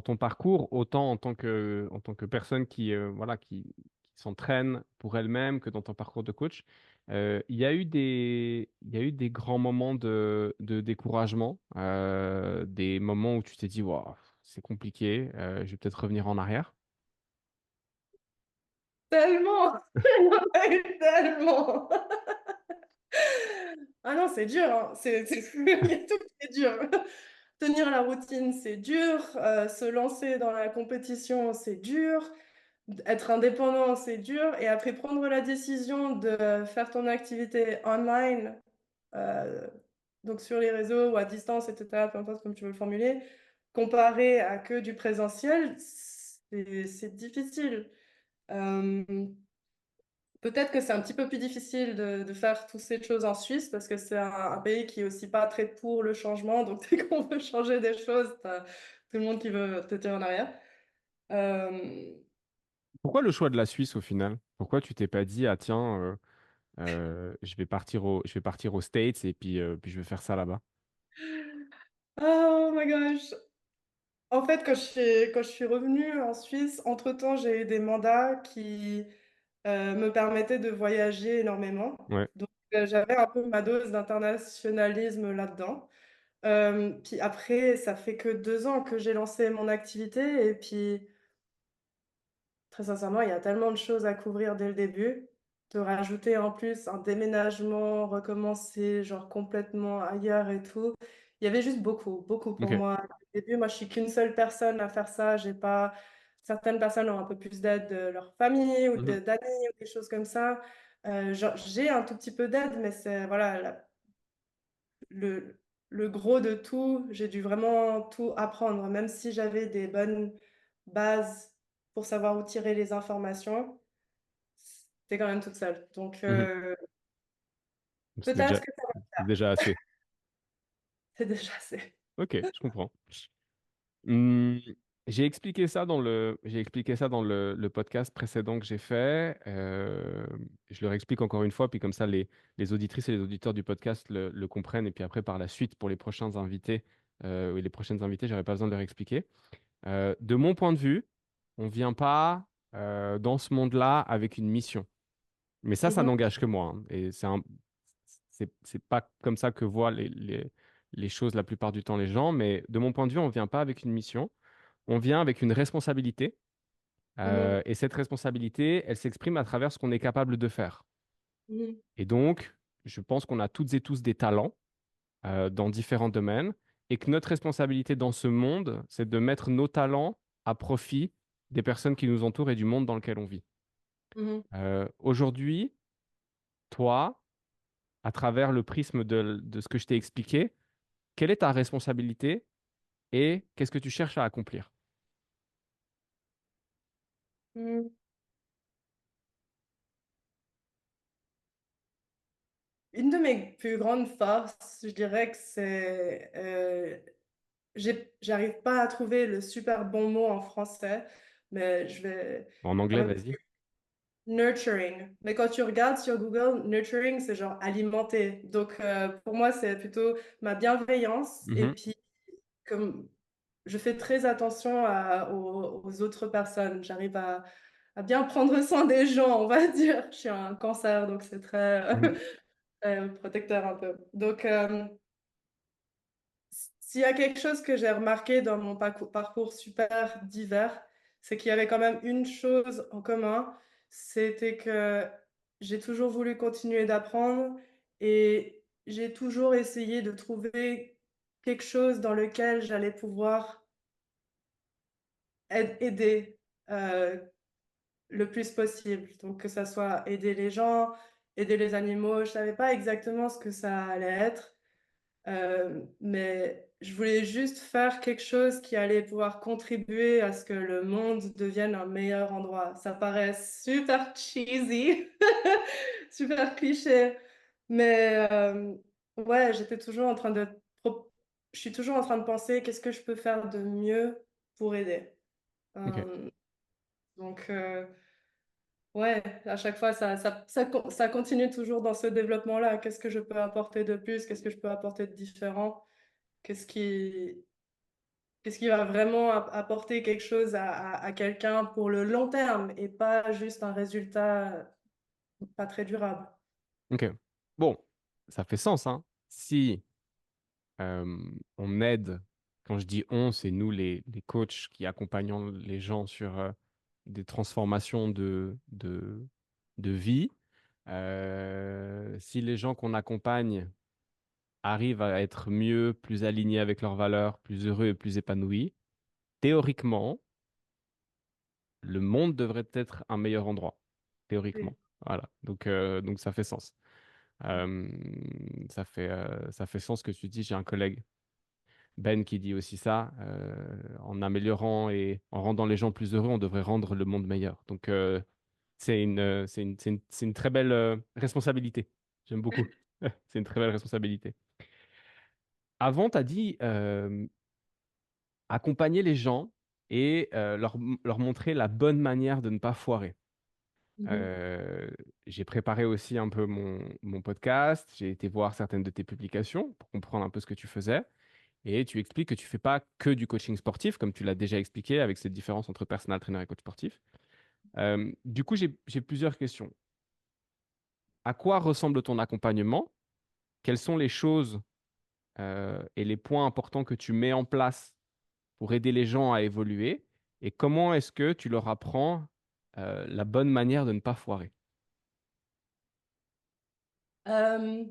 ton parcours, autant en tant que personne voilà, qui s'entraîne pour elle-même que dans ton parcours de coach. Il y a eu des grands moments de découragement, des moments où tu t'es dit, waouh, c'est compliqué, je vais peut-être revenir en arrière. Tellement! Il y en a eu tellement! Ah non, c'est dur, hein. Il y a tout qui est dur. Tenir la routine, c'est dur. Se lancer dans la compétition, c'est dur. Être indépendant, c'est dur. Et après, prendre la décision de faire ton activité online, euh, donc sur les réseaux ou à distance, etc., peu importe comme tu veux le formuler, comparé à que du présentiel, c'est difficile. Euh, Peut-être que c'est un petit peu plus difficile de faire toutes ces choses en Suisse parce que c'est un pays qui est aussi pas très pour le changement. Donc, dès qu'on veut changer des choses, t'as tout le monde qui veut te tirer en arrière. Euh, Pourquoi le choix de la Suisse au final? Pourquoi tu t'es pas dit, ah tiens, je vais partir aux States et puis je vais faire ça là-bas? Oh my gosh! En fait, quand je suis revenue en Suisse, entre-temps, j'ai eu des mandats qui me permettaient de voyager énormément. Ouais, Donc, j'avais un peu ma dose d'internationalisme là-dedans. Puis après, ça fait que 2 ans que j'ai lancé mon activité et puis très sincèrement, il y a tellement de choses à couvrir dès le début. De rajouter en plus un déménagement, recommencer genre complètement ailleurs et tout. Il y avait juste beaucoup, beaucoup pour ok. moi. Au début, moi, je suis qu'une seule personne à faire ça. J'ai pas... Certaines personnes ont un peu plus d'aide de leur famille ou Mhm, d'amis ou des choses comme ça. J'ai un tout petit peu d'aide, mais c'est voilà, le, le gros de tout, j'ai dû vraiment tout apprendre, même si j'avais des bonnes bases pour savoir où tirer les informations, c'était quand même toute seule. Donc, mhm. C'est déjà, peut-être que ça va c'est faire. déjà assez. C'est déjà assez. Ok, je comprends. Hum, j'ai expliqué ça dans le podcast précédent que j'ai fait. Je le réexplique encore une fois, puis comme ça, les auditrices et les auditeurs du podcast le comprennent. Et puis après, par la suite, pour les prochains invités, ou les prochaines invités, j'aurais pas besoin de leur expliquer. De mon point de vue, on vient pas dans ce monde-là avec une mission. Mais ça Mhm, n'engage que moi, hein. Et c'est pas comme ça que voient les choses la plupart du temps les gens. Mais de mon point de vue, on vient pas avec une mission. On vient avec une responsabilité. mhm, Et cette responsabilité, elle s'exprime à travers ce qu'on est capable de faire. mhm, Et donc, je pense qu'on a toutes et tous des talents dans différents domaines. Et que notre responsabilité dans ce monde, c'est de mettre nos talents à profit des personnes qui nous entourent et du monde dans lequel on vit. mhm, Aujourd'hui, toi, à travers le prisme de ce que je t'ai expliqué, quelle est ta responsabilité et qu'est-ce que tu cherches à accomplir? mhm. Une de mes plus grandes forces, je dirais que c'est... j'arrive pas à trouver le super bon mot en français, mais je vais En quand anglais, même vas-y. nurturing. Mais quand tu regardes sur Google, nurturing, c'est genre alimenter. Donc, pour moi, c'est plutôt ma bienveillance. Et Mhm, puis, comme je fais très attention aux autres personnes, j'arrive à bien prendre soin des gens, on va dire. Je suis un cancer, donc c'est très, mhm, très protecteur un peu. Donc, s'il y a quelque chose que j'ai remarqué dans mon parcours super divers, c'est qu'il y avait quand même une chose en commun, c'était que j'ai toujours voulu continuer d'apprendre et j'ai toujours essayé de trouver quelque chose dans lequel j'allais pouvoir aider le plus possible. Donc que ça soit aider les gens, aider les animaux, je savais pas exactement ce que ça allait être. Mais je voulais juste faire quelque chose qui allait pouvoir contribuer à ce que le monde devienne un meilleur endroit. Ça paraît super cheesy, super cliché, mais ouais, je suis toujours en train de penser qu'est-ce que je peux faire de mieux pour aider. ok, Euh, donc ouais, à chaque fois, ça continue toujours dans ce développement-là. Qu'est-ce que je peux apporter de plus? Qu'est-ce que je peux apporter de différent? Qu'est-ce qui... qu'est-ce qui va vraiment apporter quelque chose à quelqu'un pour le long terme et pas juste un résultat pas très durable. Ok. Bon, ça fait sens, hein. Si on aide, quand je dis on, c'est nous les coachs qui accompagnons les gens sur des transformations de vie. Si les gens qu'on accompagne arrivent à être mieux, plus alignés avec leurs valeurs, plus heureux et plus épanouis, théoriquement, le monde devrait être un meilleur endroit. Oui. Théoriquement. Voilà. Donc ça fait sens. Euh, ça fait sens que tu dis, j'ai un collègue, Ben, qui dit aussi ça, en améliorant et en rendant les gens plus heureux, on devrait rendre le monde meilleur. Donc c'est une très belle responsabilité. J'aime beaucoup. C'est une très belle responsabilité. Avant, tu as dit accompagner les gens et leur montrer la bonne manière de ne pas foirer. Mhm. Euh, j'ai préparé aussi un peu mon podcast, j'ai été voir certaines de tes publications pour comprendre un peu ce que tu faisais. Et tu expliques que tu fais pas que du coaching sportif, comme tu l'as déjà expliqué avec cette différence entre personal trainer et coach sportif. Du coup, j'ai plusieurs questions. À quoi ressemble ton accompagnement? Quelles sont les choses et les points importants que tu mets en place pour aider les gens à évoluer? Et comment est-ce que tu leur apprends la bonne manière de ne pas foirer? Euh,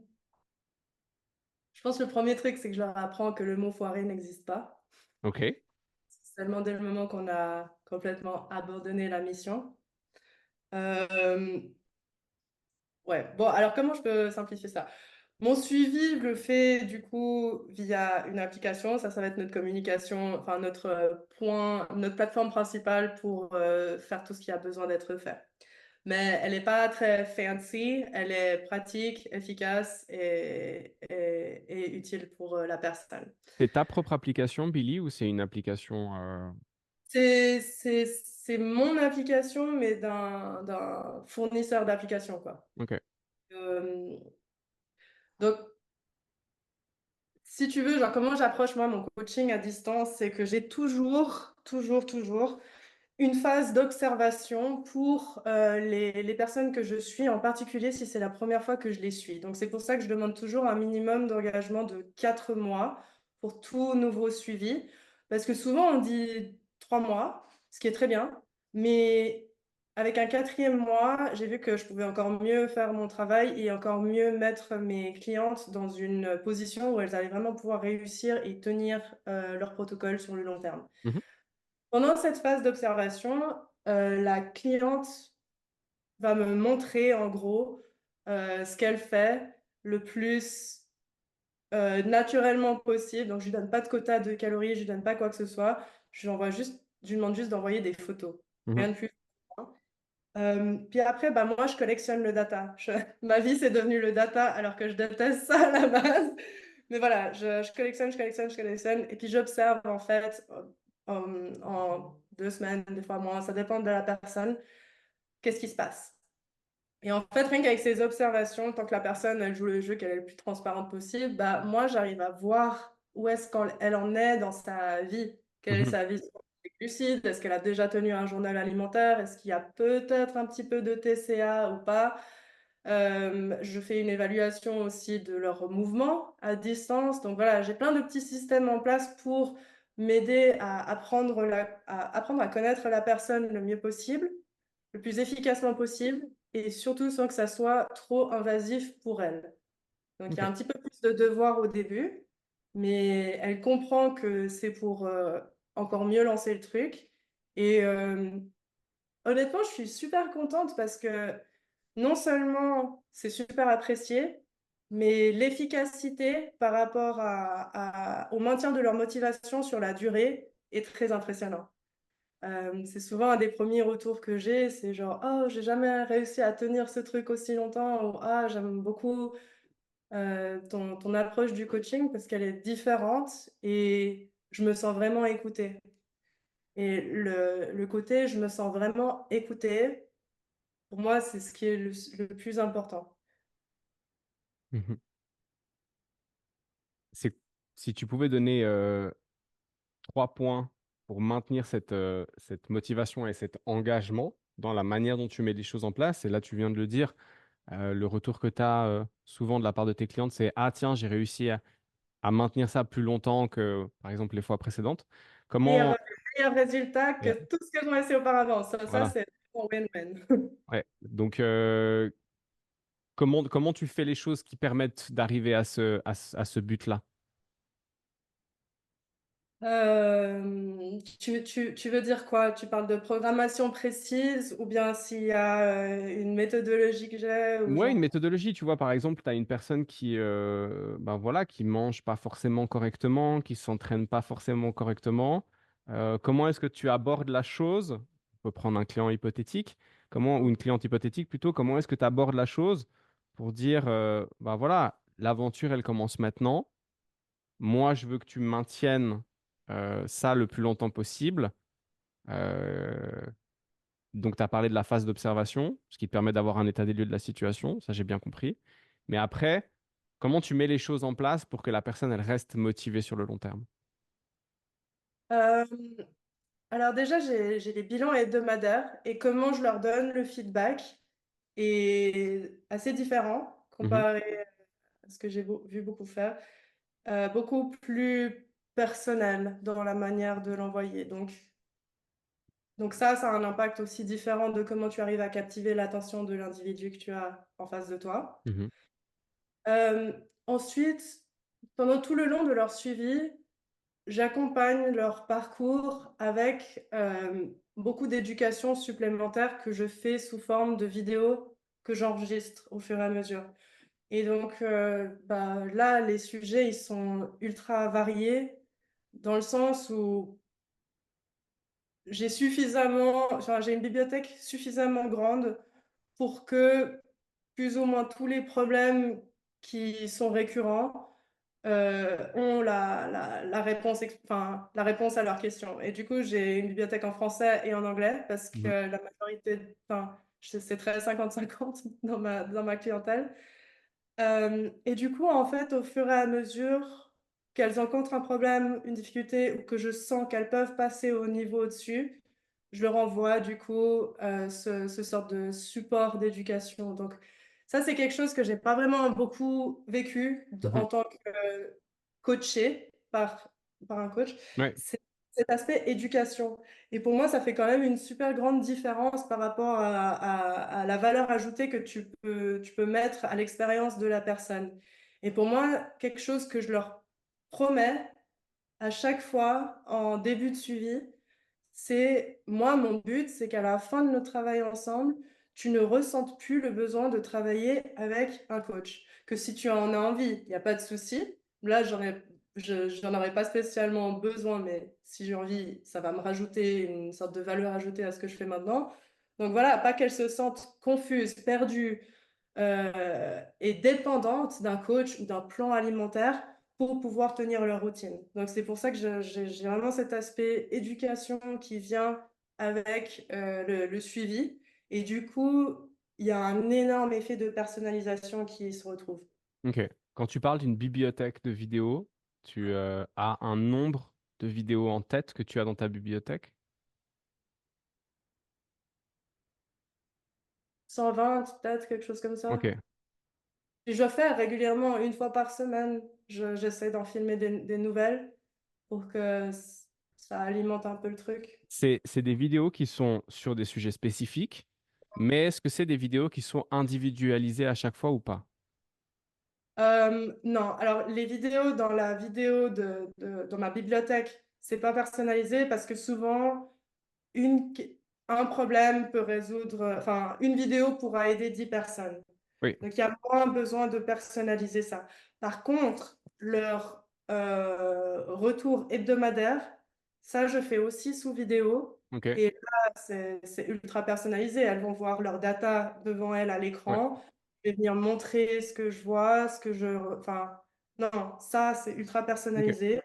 je pense que le premier truc, c'est que je leur apprends que le mot foiré n'existe pas. OK. C'est seulement dès le moment qu'on a complètement abandonné la mission. Euh, ouais, bon, alors comment je peux simplifier ça? Mon suivi, je le fais du coup via une application. Ça va être notre communication, enfin notre point, notre plateforme principale pour faire tout ce qui a besoin d'être fait. Mais elle n'est pas très fancy, elle est pratique, efficace et utile pour la personne. C'est ta propre application, Billy, ou c'est une application C'est mon application, mais d'un fournisseur d'application, quoi. OK. Euh, donc, si tu veux, genre, comment j'approche moi mon coaching à distance, c'est que j'ai toujours une phase d'observation pour les personnes que je suis, en particulier si c'est la première fois que je les suis. Donc, c'est pour ça que je demande toujours un minimum d'engagement de 4 mois pour tout nouveau suivi. Parce que souvent, on dit 3 mois, ce qui est très bien. Mais avec un quatrième mois, j'ai vu que je pouvais encore mieux faire mon travail et encore mieux mettre mes clientes dans une position où elles allaient vraiment pouvoir réussir et tenir leur protocole sur le long terme. Mhm. Pendant cette phase d'observation, la cliente va me montrer en gros ce qu'elle fait le plus naturellement possible. Donc, je lui donne pas de quota de calories, je lui donne pas quoi que ce soit. Je lui demande juste d'envoyer des photos. Mhm. Rien de plus. Puis après, bah, moi, je collectionne le data. Ma vie, c'est devenu le data alors que je déteste ça à la base. Mais voilà, je collectionne, je collectionne. Et puis j'observe en fait en 2 semaines, des fois moins, ça dépend de la personne, qu'est-ce qui se passe. Et en fait, rien qu'avec ces observations, tant que la personne elle joue le jeu, qu'elle est le plus transparente possible, bah, moi, j'arrive à voir où est-ce qu'elle en est dans sa vie. Quelle est Mhm. sa vie sur les glucides? Est-ce qu'elle a déjà tenu un journal alimentaire? Est-ce qu'il y a peut-être un petit peu de TCA ou pas? Je fais une évaluation aussi de leur mouvement à distance. Donc voilà, j'ai plein de petits systèmes en place pour m'aider à apprendre à connaître la personne le mieux possible, le plus efficacement possible, et surtout sans que ça soit trop invasif pour elle. Donc il y a OK. un petit peu plus de devoir au début, mais elle comprend que c'est pour encore mieux lancer le truc. Et honnêtement, je suis super contente parce que non seulement c'est super apprécié, mais l'efficacité par rapport au maintien de leur motivation sur la durée est très impressionnant. C'est souvent un des premiers retours que j'ai, c'est genre, oh, j'ai jamais réussi à tenir ce truc aussi longtemps, ou ah, j'aime beaucoup ton approche du coaching parce qu'elle est différente et je me sens vraiment écoutée. Et le côté, je me sens vraiment écoutée, pour moi, c'est ce qui est le plus important. Mhm. C'est, si tu pouvais donner trois points pour maintenir cette motivation et cet engagement dans la manière dont tu mets les choses en place. Et là, tu viens de le dire, le retour que tu as souvent de la part de tes clientes, c'est: Ah, tiens, j'ai réussi à maintenir ça plus longtemps que, par exemple, les fois précédentes. Meilleur, Comment. meilleur résultat que Ouais, tout ce que j'aurais fait auparavant. Ça voilà. c'est un win-win. Ouais. Donc, comment tu fais les choses qui permettent d'arriver à ce but-là? Tu veux dire quoi? Tu parles de programmation précise ou bien s'il y a une méthodologie que j'ai ou Ouais, une genre. méthodologie, tu vois, par exemple, tu as une personne qui, ben voilà, qui mange pas forcément correctement, qui s'entraîne pas forcément correctement. Comment est-ce que tu abordes la chose? On peut prendre un client hypothétique, ou une cliente hypothétique plutôt, comment est-ce que tu abordes la chose pour dire, ben voilà, l'aventure, elle commence maintenant. Moi, je veux que tu maintiennes ça le plus longtemps possible. Euh, donc, tu as parlé de la phase d'observation, ce qui te permet d'avoir un état des lieux de la situation, ça j'ai bien compris. Mais après, comment tu mets les choses en place pour que la personne, elle reste motivée sur le long terme? Euh, alors déjà, j'ai les bilans hebdomadaires et comment je leur donne le feedback est assez différent Mhm, comparé à ce que j'ai vu beaucoup faire. Beaucoup plus personnel dans la manière de l'envoyer. Donc ça a un impact aussi différent de comment tu arrives à captiver l'attention de l'individu que tu as en face de toi. mhm, Euh, Ensuite, pendant tout le long de leur suivi, j'accompagne leur parcours avec beaucoup d'éducation supplémentaire que je fais sous forme de vidéos que j'enregistre au fur et à mesure. Et donc bah, là, les sujets, ils sont ultra variés dans le sens où j'ai une bibliothèque suffisamment grande pour que plus ou moins tous les problèmes qui sont récurrents ont la réponse, enfin, la réponse à leurs questions. Et du coup, j'ai une bibliothèque en français et en anglais parce que mhm, la majorité, enfin, c'est très 50-50 dans ma clientèle. Et du coup, en fait, au fur et à mesure qu'elles rencontrent un problème, une difficulté, ou que je sens qu'elles peuvent passer au niveau au-dessus, je leur envoie du coup ce sorte de support d'éducation. Donc ça, c'est quelque chose que j'ai pas vraiment beaucoup vécu mhm. en tant que coachée par un coach. Ouais, C'est cet aspect éducation. Et pour moi, ça fait quand même une super grande différence par rapport à la valeur ajoutée que tu peux mettre à l'expérience de la personne. Et pour moi, quelque chose que je leur promets à chaque fois en début de suivi, c'est moi, mon but, c'est qu'à la fin de notre travail ensemble, tu ne ressentes plus le besoin de travailler avec un coach. Que si tu en as envie, il n'y a pas de souci. Là, j'en aurais pas spécialement besoin, mais si j'ai envie, ça va me rajouter une sorte de valeur ajoutée à ce que je fais maintenant. Donc voilà, pas qu'elle se sente confuse, perdue et dépendante d'un coach ou d'un plan alimentaire pour pouvoir tenir leur routine. Donc c'est pour ça que j'ai vraiment cet aspect éducation qui vient avec le suivi. Et du coup, il y a un énorme effet de personnalisation qui se retrouve. ok. Quand tu parles d'une bibliothèque de vidéos, tu as un nombre de vidéos en tête que tu as dans ta bibliothèque? 120 peut-être, quelque chose comme ça. Ok. Et je fais régulièrement, une fois par semaine, j'essaie d'en filmer des nouvelles pour que ça alimente un peu le truc. C'est des vidéos qui sont sur des sujets spécifiques, mais est-ce que c'est des vidéos qui sont individualisées à chaque fois ou pas? Non, alors les vidéos dans la vidéo dans ma bibliothèque, c'est pas personnalisé parce que souvent, une, un problème peut résoudre, enfin, une vidéo pourra aider 10 personnes. Oui, Donc, il y a moins besoin de personnaliser ça. Par contre, leur retour hebdomadaire, ça, je fais aussi sous vidéo. ok. Et là, c'est ultra personnalisé. Elles vont voir leur data devant elles à Ouais, l'écran. Je vais venir montrer ce que je vois, ce que je... Enfin, non, ça, c'est ultra ok, personnalisé.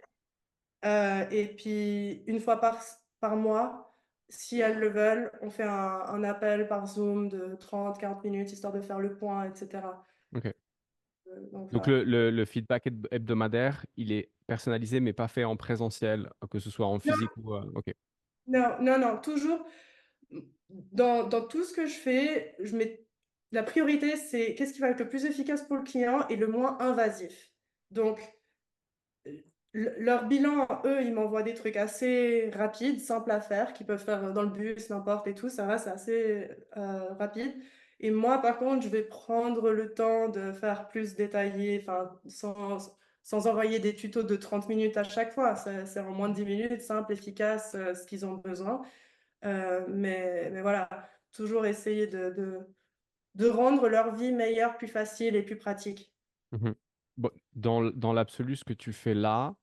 Et puis, une fois par mois, si elles le veulent, on fait un appel par Zoom de 30-40 minutes, histoire de faire le point, etc. ok. Donc Donc voilà. le feedback hebdomadaire, il est personnalisé, mais pas fait en présentiel, que ce soit en Non, physique ou... ok. non, non, non, toujours dans tout ce que je fais, je mets la priorité, c'est qu'est-ce qui va être le plus efficace pour le client et le moins invasif. Donc, leur bilan, eux, ils m'envoient des trucs assez rapides, simples à faire, qu'ils peuvent faire dans le bus, n'importe et tout, ça va, c'est assez rapide. Et moi, par contre, je vais prendre le temps de faire plus détaillé, enfin, sans envoyer des tutos de 30 minutes à chaque fois. C'est en moins de 10 minutes, simple, efficace, ce qu'ils ont besoin. Mais voilà, toujours essayer de rendre leur vie meilleure, plus facile et plus pratique. Mhm. Bon, dans l'absolu, ce que tu fais là,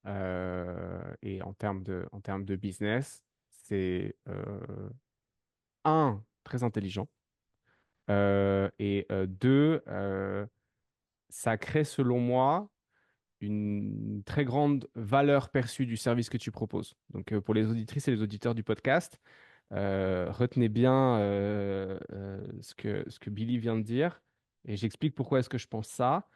et en termes de business, c'est un, très intelligent, et deux, ça crée selon moi une très grande valeur perçue du service que tu proposes. Donc pour les auditrices et les auditeurs du podcast, retenez bien ce que Billy vient de dire et j'explique pourquoi est-ce que je pense ça.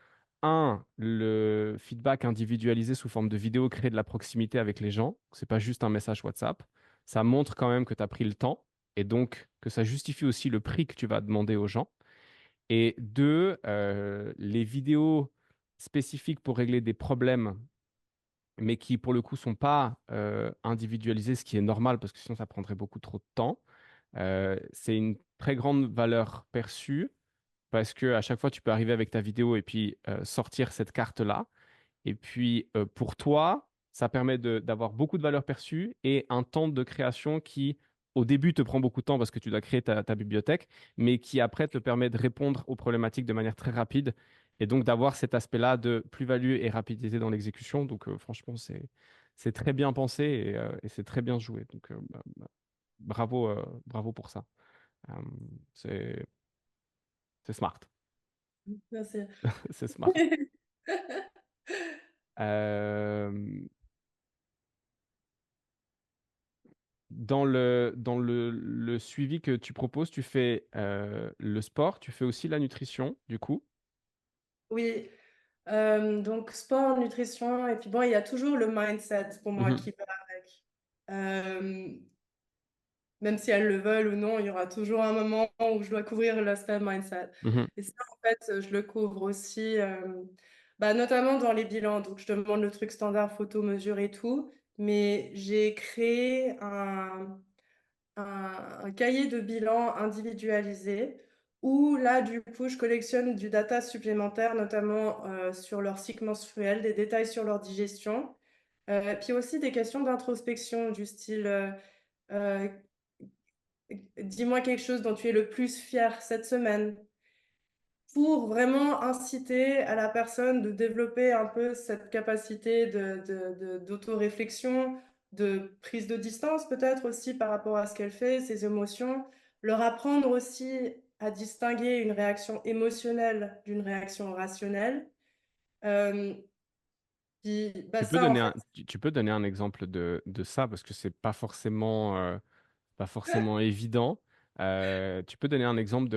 Un, le feedback individualisé sous forme de vidéo crée de la proximité avec les gens. C'est pas juste un message WhatsApp. Ça montre quand même que tu as pris le temps et donc que ça justifie aussi le prix que tu vas demander aux gens. Et deux, les vidéos spécifiques pour régler des problèmes, mais qui pour le coup sont pas individualisées, ce qui est normal parce que sinon ça prendrait beaucoup trop de temps. C'est une très grande valeur perçue parce que à chaque fois tu peux arriver avec ta vidéo et puis sortir cette carte-là. Et puis, pour toi, ça permet d'avoir beaucoup de valeur perçue et un temps de création qui, au début, te prend beaucoup de temps parce que tu dois créer ta bibliothèque, mais qui après te permet de répondre aux problématiques de manière très rapide et donc d'avoir cet aspect-là de plus-value et rapidité dans l'exécution. Donc, franchement, c'est très bien pensé et c'est très bien joué. Donc, bravo, bravo pour ça. Euh, c'est c'est smart. Merci. C'est smart. Euh, le suivi que tu proposes, tu fais le sport, tu fais aussi la nutrition, du coup. Oui, donc sport, nutrition, et puis bon, il y a toujours le mindset pour moi Mhm, qui va avec. Euh, Même si elles le veulent ou non, il y aura toujours un moment où je dois couvrir l'aspect mindset. mhm. Et ça, en fait, je le couvre aussi, bah, notamment dans les bilans. Donc, je demande le truc standard, photo, mesure et tout. Mais j'ai créé un cahier de bilan individualisé où là, du coup, je collectionne du data supplémentaire, notamment sur leur cycle menstruel, des détails sur leur digestion, puis aussi des questions d'introspection du style euh, dis-moi quelque chose dont tu es le plus fier cette semaine, pour vraiment inciter à la personne de développer un peu cette capacité d'autoréflexion, de prise de distance peut-être aussi par rapport à ce qu'elle fait, ses émotions, leur apprendre aussi à distinguer une réaction émotionnelle d'une réaction rationnelle. Euh, Puis bah Tu peux ça, en donner fait, tu peux donner un exemple de ça parce que c'est pas forcément évident. Tu peux donner un exemple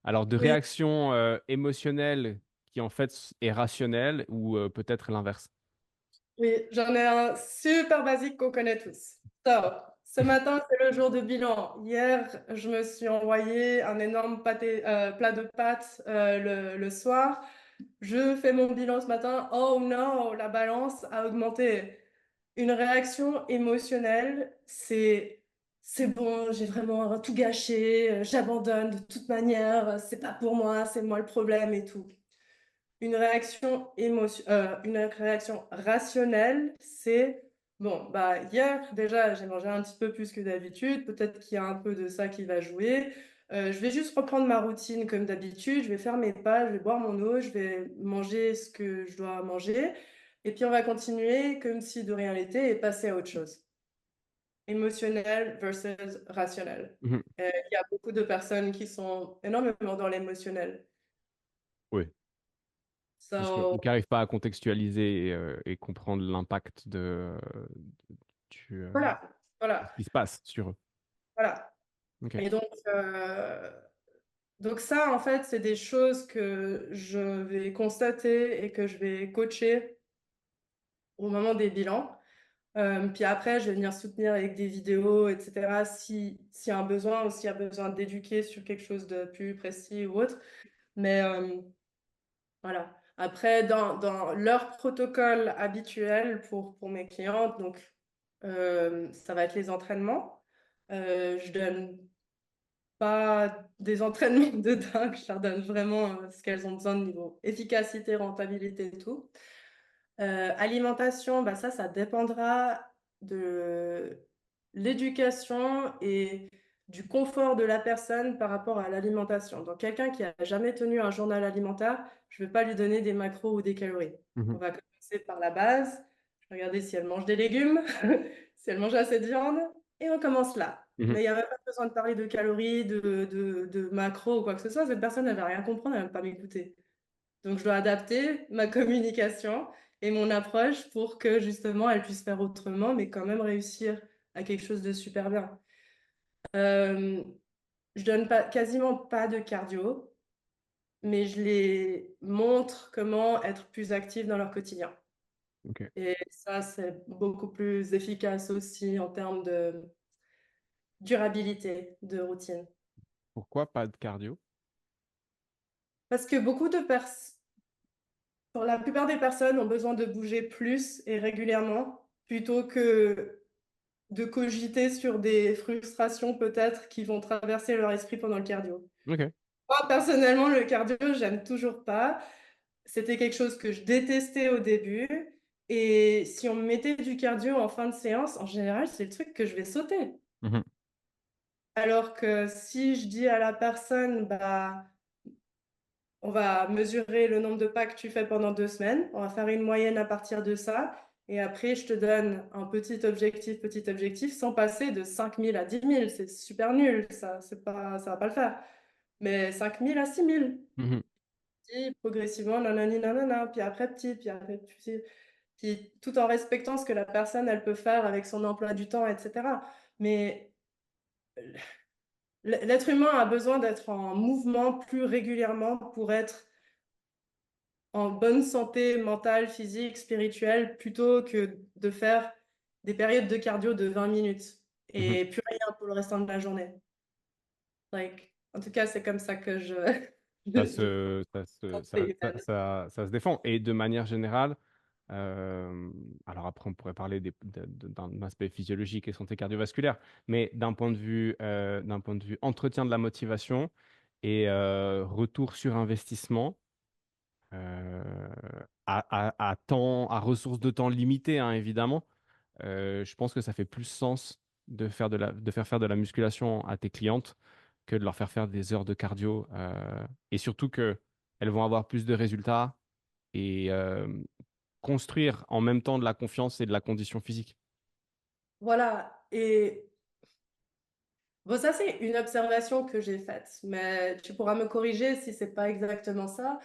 alors de oui, réaction émotionnelle qui en fait est rationnelle ou peut-être l'inverse. oui, j'en ai un super basique qu'on connaît tous. So, ce matin, c'est le jour de bilan. Hier, je me suis envoyé un énorme plat de pâtes le soir. Je fais mon bilan ce matin. Oh non, la balance a augmenté. Une réaction émotionnelle, c'est bon, j'ai vraiment tout gâché, j'abandonne de toute manière, c'est pas pour moi, c'est moi le problème et tout. Une réaction rationnelle, c'est bon, bah hier déjà j'ai mangé un petit peu plus que d'habitude, peut-être qu'il y a un peu de ça qui va jouer. Je vais juste reprendre ma routine comme d'habitude, je vais faire mes pas, je vais boire mon eau, je vais manger ce que je dois manger, et puis on va continuer comme si de rien n'était et passer à autre chose. Émotionnel versus rationnel. Mhm. Il y a beaucoup de personnes qui sont énormément dans l'émotionnel. Oui. Ou qui So, n'arrivent pas à contextualiser et comprendre l'impact du, euh, voilà, de ce voilà. qui se passe sur eux. Voilà. Ok. Et donc, Donc ça, en fait, c'est des choses que je vais constater et que je vais coacher au moment des bilans. Puis après, je vais venir soutenir avec des vidéos, etc. S'il y a un besoin ou s'il y a besoin d'éduquer sur quelque chose de plus précis ou autre. Mais voilà. Après, dans leur protocole habituel pour mes clientes, donc ça va être les entraînements. Je donne pas des entraînements de dingue, je leur donne vraiment ce qu'elles ont besoin de niveau efficacité, rentabilité et tout. Alimentation, bah ça dépendra de l'éducation et du confort de la personne par rapport à l'alimentation. Donc, quelqu'un qui a jamais tenu un journal alimentaire, je ne vais pas lui donner des macros ou des calories. On Mhm. va commencer par la base. Je vais regarder si elle mange des légumes, si elle mange assez de viande, et on commence là. Mhm. Mais il n'y a même pas besoin de parler de calories, de macros ou quoi que ce soit. Cette personne ne va rien comprendre, elle ne va pas m'écouter. Donc, je dois adapter ma communication et mon approche pour que justement elle puisse faire autrement, mais quand même réussir à quelque chose de super bien. Euh, je donne pas, quasiment pas de cardio, mais je les montre comment être plus actifs dans leur quotidien. Ok. Et ça, c'est beaucoup plus efficace aussi en termes de durabilité de routine. Pourquoi pas de cardio? Parce que pour la plupart des personnes ont besoin de bouger plus et régulièrement plutôt que de cogiter sur des frustrations peut-être qui vont traverser leur esprit pendant le cardio. Ok. Moi, personnellement, le cardio, j'aime toujours pas. C'était quelque chose que je détestais au début. Et si on me mettait du cardio en fin de séance, en général, c'est le truc que je vais sauter. Mhm. Alors que si je dis à la personne, bah, on va mesurer le nombre de pas que tu fais pendant 2 semaines, on va faire une moyenne à partir de ça, et après, je te donne un petit objectif, sans passer de 5 000 à 10 000. C'est super nul, ça, c'est pas, ça va pas le faire. Mais 5 000 à 6 000, Mhm. petit, progressivement, nanani, nanana, puis après petit, puis tout en respectant ce que la personne, elle peut faire avec son emploi du temps, etc. Mais l'être humain a besoin d'être en mouvement plus régulièrement pour être en bonne santé mentale, physique, spirituelle, plutôt que de faire des périodes de cardio de 20 minutes Mhm. et plus rien pour le restant de la journée. Like, en tout cas, c'est comme ça que je, Ça je se, ça se, conseille. ça se défend. Et de manière générale, alors après, on pourrait parler d'un aspect physiologique et santé cardiovasculaire, mais d'un point de vue entretien de la motivation et retour sur investissement, euh, à ressources de temps limitées, hein, évidemment, je pense que ça fait plus sens de faire faire de la musculation à tes clientes que de leur faire faire des heures de cardio. Et surtout que elles vont avoir plus de résultats et construire en même temps de la confiance et de la condition physique. Voilà. Et bon, ça, c'est une observation que j'ai faite, mais tu pourras me corriger si c'est pas exactement ça.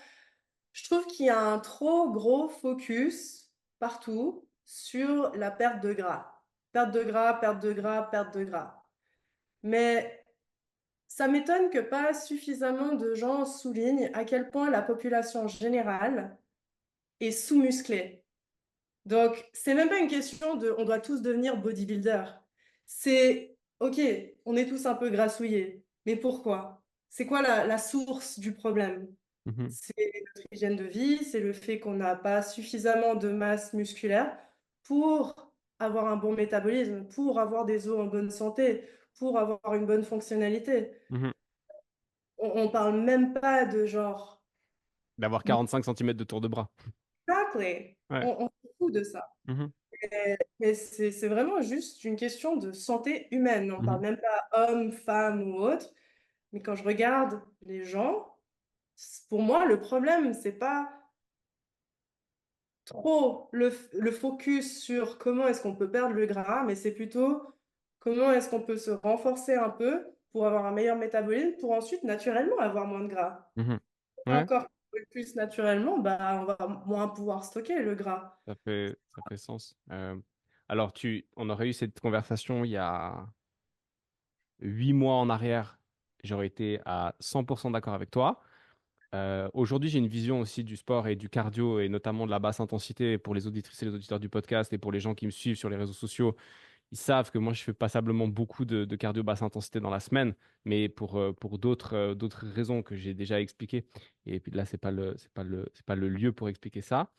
Je trouve qu'il y a un trop gros focus partout sur la perte de gras. Perte de gras, perte de gras, perte de gras. Mais ça m'étonne que pas suffisamment de gens soulignent à quel point la population générale est sous-musclée. Donc, c'est même pas une question de on doit tous devenir bodybuilder. C'est OK, on est tous un peu grassouillés. Mais pourquoi? C'est quoi la source du problème? Mhm, C'est notre hygiène de vie, c'est le fait qu'on n'a pas suffisamment de masse musculaire pour avoir un bon métabolisme, pour avoir des os en bonne santé, pour avoir une bonne fonctionnalité. mhm. On parle même pas de genre, D'avoir 45 centimètres de tour de bras. exactly. Ouais. On se fout de ça. Mhm, Mais c'est vraiment juste une question de santé humaine. On mhm, parle même pas homme, femme ou autre. Mais quand je regarde les gens, pour moi, le problème, c'est pas trop le focus sur comment est-ce qu'on peut perdre le gras, mais c'est plutôt comment est-ce qu'on peut se renforcer un peu pour avoir un meilleur métabolisme, pour ensuite naturellement avoir moins de gras. mhm. Ouais, Encore plus naturellement, bah, on va moins pouvoir stocker le gras. ça fait sens. Alors, on aurait eu cette conversation il y a 8 mois en arrière. j'aurais été à 100% d'accord avec toi. Aujourd'hui, j'ai une vision aussi du sport et du cardio, et notamment de la basse intensité pour les auditrices et les auditeurs du podcast et pour les gens qui me suivent sur les réseaux sociaux. Ils savent que moi, je fais passablement beaucoup de cardio basse intensité dans la semaine, mais pour d'autres raisons que j'ai déjà expliquées. Et puis là, c'est pas le lieu pour expliquer ça.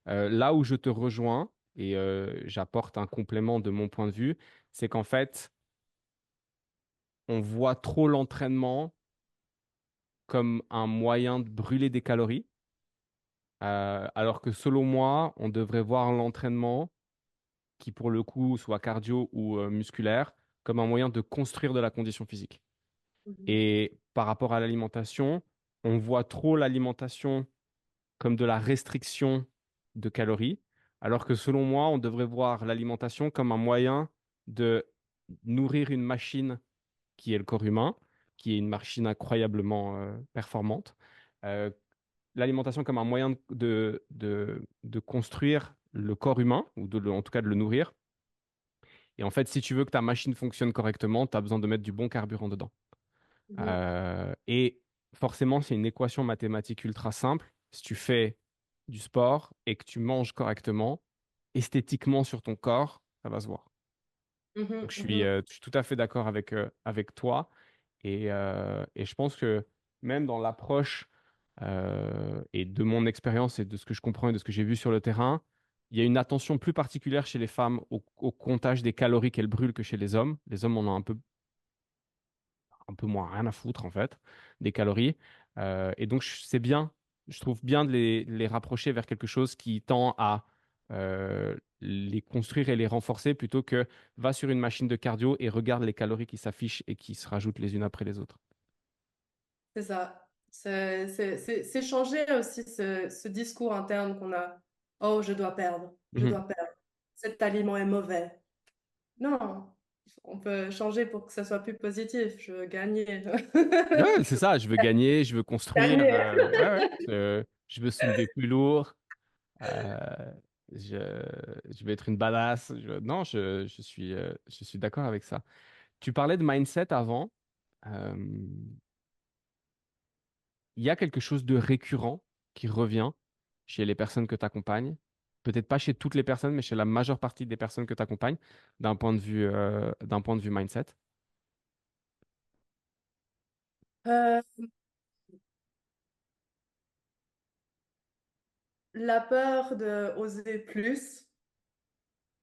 Là où je te rejoins, et j'apporte un complément de mon point de vue, c'est qu'en fait, on voit trop l'entraînement comme un moyen de brûler des calories, alors que selon moi, on devrait voir l'entraînement, qui pour le coup soit cardio ou musculaire, comme un moyen de construire de la condition physique. Mhm. Et par rapport à l'alimentation, on voit trop l'alimentation comme de la restriction de calories, alors que selon moi, on devrait voir l'alimentation comme un moyen de nourrir une machine qui est le corps humain, qui est une machine incroyablement performante. Euh, L'alimentation comme un moyen de construire le corps humain, ou en tout cas de le nourrir. Et en fait, si tu veux que ta machine fonctionne correctement, tu as besoin de mettre du bon carburant dedans. Mhm. Et forcément, c'est une équation mathématique ultra simple. Si tu fais du sport et que tu manges correctement, esthétiquement sur ton corps, ça va se voir. Donc, Mhm. Mhm. je suis tout à fait d'accord avec toi. Et je pense que même dans l'approche et de mon expérience et de ce que je comprends et de ce que j'ai vu sur le terrain, il y a une attention plus particulière chez les femmes au comptage des calories qu'elles brûlent que chez les hommes. Les hommes, on a un peu moins rien à foutre, en fait, des calories. Et donc, c'est bien, je trouve bien de les rapprocher vers quelque chose qui tend à les construire et les renforcer plutôt que va sur une machine de cardio et regarde les calories qui s'affichent et qui se rajoutent les unes après les autres. C'est ça. C'est changer aussi ce discours interne qu'on a. Oh, je dois perdre, je Mhm. dois perdre. Cet aliment est mauvais. Non, on peut changer pour que ça soit plus positif. Je veux gagner. Ouais, c'est ça, je veux gagner, je veux construire, Gagner. ouais, ouais, je veux soulever plus lourd, euh, je, je veux être une badass. Non, je suis d'accord avec ça. Tu parlais de mindset avant. Euh, Il y a quelque chose de récurrent qui revient chez les personnes que tu accompagnes. Peut-être pas chez toutes les personnes, mais chez la majeure partie des personnes que tu accompagnes, d'un point de vue mindset. Euh, la peur de oser plus,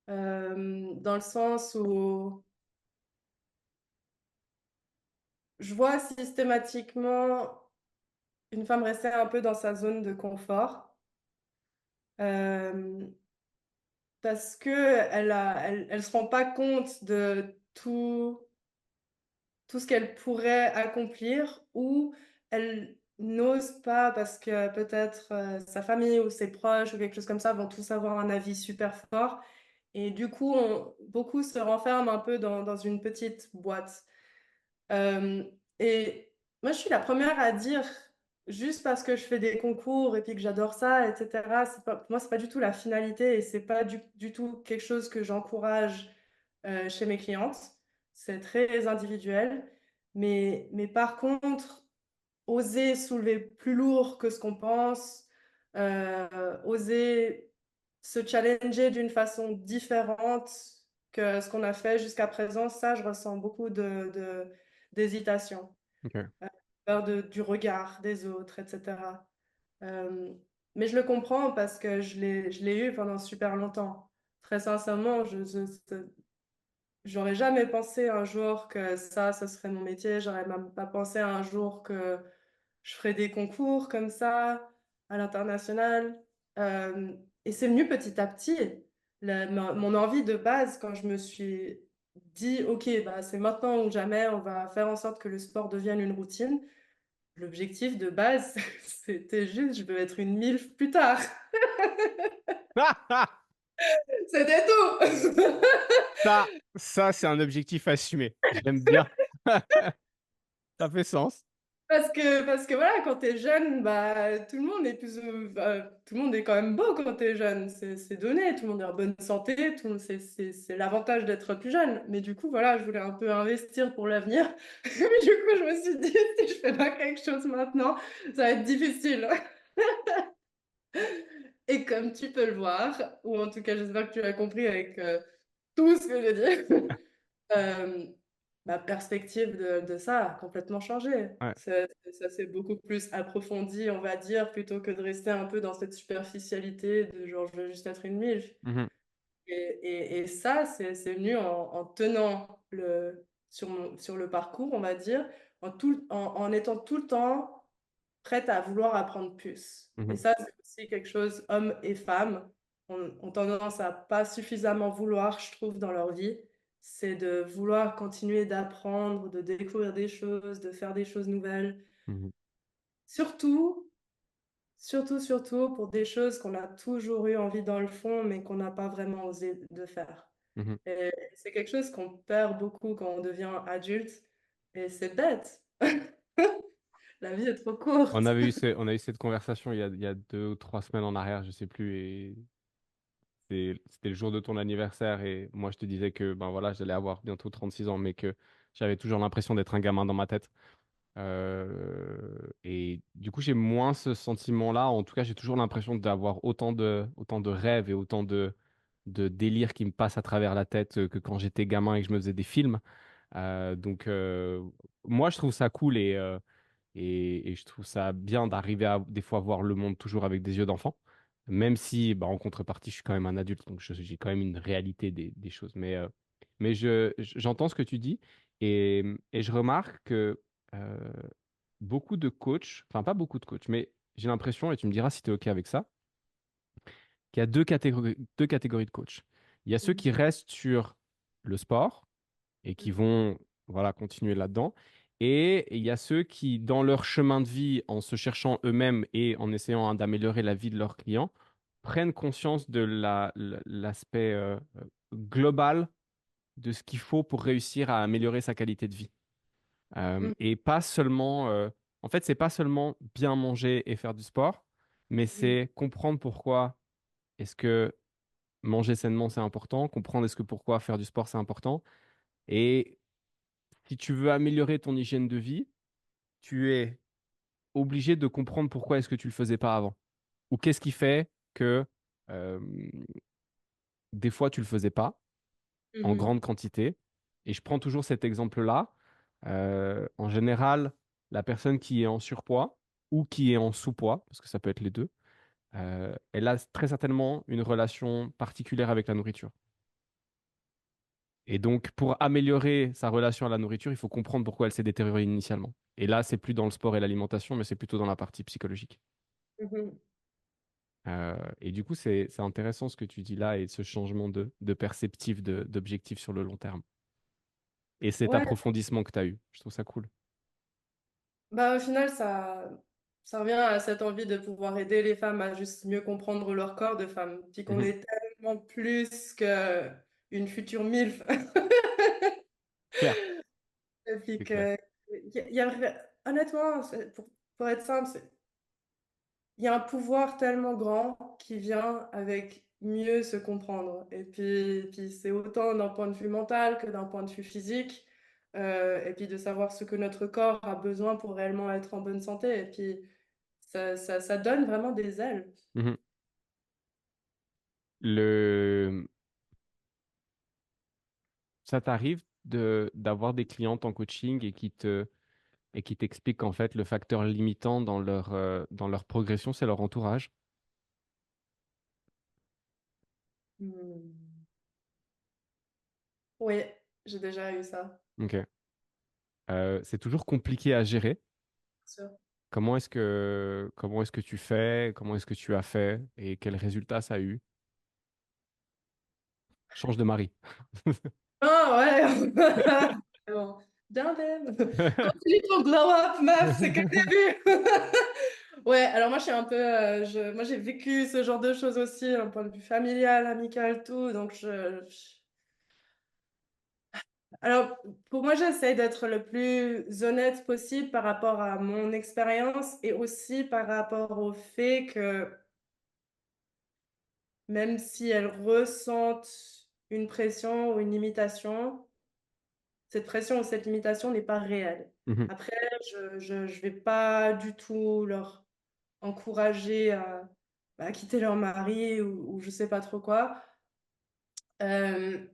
dans le sens où je vois systématiquement une femme rester un peu dans sa zone de confort. Euh, Parce que elle se rend pas compte de tout ce qu'elle pourrait accomplir, ou elle n'ose pas parce que peut-être sa famille ou ses proches ou quelque chose comme ça vont tous avoir un avis super fort. Et du coup, beaucoup se renferment un peu dans une petite boîte. Euh, et moi, je suis la première à dire, juste parce que je fais des concours et puis que j'adore ça, etc., pour moi, c'est pas du tout la finalité, et c'est pas du tout quelque chose que j'encourage chez mes clientes. C'est très individuel. Mais par contre, oser soulever plus lourd que ce qu'on pense, oser se challenger d'une façon différente que ce qu'on a fait jusqu'à présent, ça, je ressens beaucoup d'hésitation, Ok. peur du regard des autres, etc. Euh, mais je le comprends parce que je l'ai eu pendant super longtemps. Très sincèrement, j'aurais jamais pensé un jour que ça, ce serait mon métier. J'aurais même pas pensé un jour que je ferais des concours comme ça à l'international. Et c'est venu petit à petit. Mon envie de base, quand je me suis dit, OK, bah, c'est maintenant ou jamais, on va faire en sorte que le sport devienne une routine. L'objectif de base, c'était juste, je veux être une MILF plus tard. C'était tout. Ça c'est un objectif assumé. J'aime bien. Ça fait sens. Parce que voilà, quand t'es jeune, bah, tout le monde est tout le monde est quand même beau quand t'es jeune. C'est donné, tout le monde est en bonne santé, c'est l'avantage d'être plus jeune. Mais du coup, voilà, je voulais un peu investir pour l'avenir. Mais du coup, je me suis dit, si je fais pas quelque chose maintenant, ça va être difficile. Et comme tu peux le voir, ou en tout cas, j'espère que tu as compris avec tout ce que je dis, euh, ma perspective de ça a complètement changé. Ouais. Ça s'est beaucoup plus approfondi, on va dire, plutôt que de rester un peu dans cette superficialité de genre je veux juste être une MILF. Mhm. Et ça, c'est venu en tenant sur le parcours, on va dire, en étant tout le temps prête à vouloir apprendre plus. Et Mhm. ça, c'est aussi quelque chose, hommes et femmes ont tendance à pas suffisamment vouloir, je trouve, dans leur vie. C'est de vouloir continuer d'apprendre, de découvrir des choses, de faire des choses nouvelles. Mhm. Surtout, surtout pour des choses qu'on a toujours eu envie dans le fond, mais qu'on n'a pas vraiment osé de faire. Mhm. Et c'est quelque chose qu'on perd beaucoup quand on devient adulte. Et c'est bête. La vie est trop courte. On a eu cette conversation il y a 2 ou 3 semaines en arrière, je sais plus, et c'était le jour de ton anniversaire, et moi je te disais que ben voilà, j'allais avoir bientôt 36 ans, mais que j'avais toujours l'impression d'être un gamin dans ma tête. Et du coup, j'ai moins ce sentiment-là. En tout cas, j'ai toujours l'impression d'avoir autant de rêves et autant de délires qui me passent à travers la tête que quand j'étais gamin et que je me faisais des films. Donc, moi, je trouve ça cool et je trouve ça bien d'arriver à des fois voir le monde toujours avec des yeux d'enfant, même si bah, en contrepartie, je suis quand même un adulte, donc j'ai quand même une réalité des choses. Mais j'entends ce que tu dis et je remarque que euh, beaucoup de coachs, enfin pas beaucoup de coachs, mais j'ai l'impression, et tu me diras si tu es OK avec ça, qu'il y a deux catégories de coachs. Il y a ceux qui restent sur le sport et qui vont voilà, continuer là-dedans. Et il y a ceux qui, dans leur chemin de vie, en se cherchant eux-mêmes et en essayant hein, d'améliorer la vie de leurs clients, prennent conscience de l'aspect global de ce qu'il faut pour réussir à améliorer sa qualité de vie. Et pas seulement, en fait, c'est pas seulement bien manger et faire du sport, mais c'est comprendre pourquoi est-ce que manger sainement c'est important, comprendre est-ce que pourquoi faire du sport c'est important. Et si tu veux améliorer ton hygiène de vie, tu es obligé de comprendre pourquoi est-ce que tu le faisais pas avant. Ou qu'est-ce qui fait que euh, des fois tu le faisais pas en Mhm. grande quantité. Et je prends toujours cet exemple-là. En général, la personne qui est en surpoids ou qui est en sous-poids, parce que ça peut être les deux, elle a très certainement une relation particulière avec la nourriture. Et donc, pour améliorer sa relation à la nourriture, il faut comprendre pourquoi elle s'est détériorée initialement. Et là, c'est plus dans le sport et l'alimentation, mais c'est plutôt dans la partie psychologique. Mhm. Et du coup, c'est intéressant ce que tu dis là et ce changement de perceptif, d'objectif sur le long terme. Et cet Ouais, approfondissement que tu as eu. Je trouve ça cool. bah au final, ça revient à cette envie de pouvoir aider les femmes à juste mieux comprendre leur corps de femme, puis qu'on Mhm. est tellement plus que une future MILF. Clair, Et puis c'est clair. que, honnêtement, pour être simple, il y a un pouvoir tellement grand qui vient avec mieux se comprendre. Et puis c'est autant d'un point de vue mental que d'un point de vue physique. Et puis de savoir ce que notre corps a besoin pour réellement être en bonne santé. Et puis ça donne vraiment des ailes. Mhm. Le... Ça t'arrive d'avoir des clientes en coaching et qui t'expliquent qu'en fait, le facteur limitant dans leur progression, c'est leur entourage. Hmm. Oui, j'ai déjà eu ça. Ok. C'est toujours compliqué à gérer. Bien sûr. Comment est-ce que tu fais? Comment est-ce que tu as fait? Et quels résultats ça a eu? Change de mari. Ah ouais! Bon. Bien, Ben. Continue ton glow up, meuf, c'est que le début. Ouais, alors moi je suis un peu, moi j'ai vécu ce genre de choses aussi, d'un point de vue familial, amical, tout, donc Alors, pour moi, j'essaie d'être le plus honnête possible par rapport à mon expérience et aussi par rapport au fait que même si elles ressentent une pression ou une limitation, cette pression ou cette limitation n'est pas réelle. Mmh. Après, je vais pas du tout leur encourager à, bah, quitter leur mari ou je sais pas trop quoi. Hem,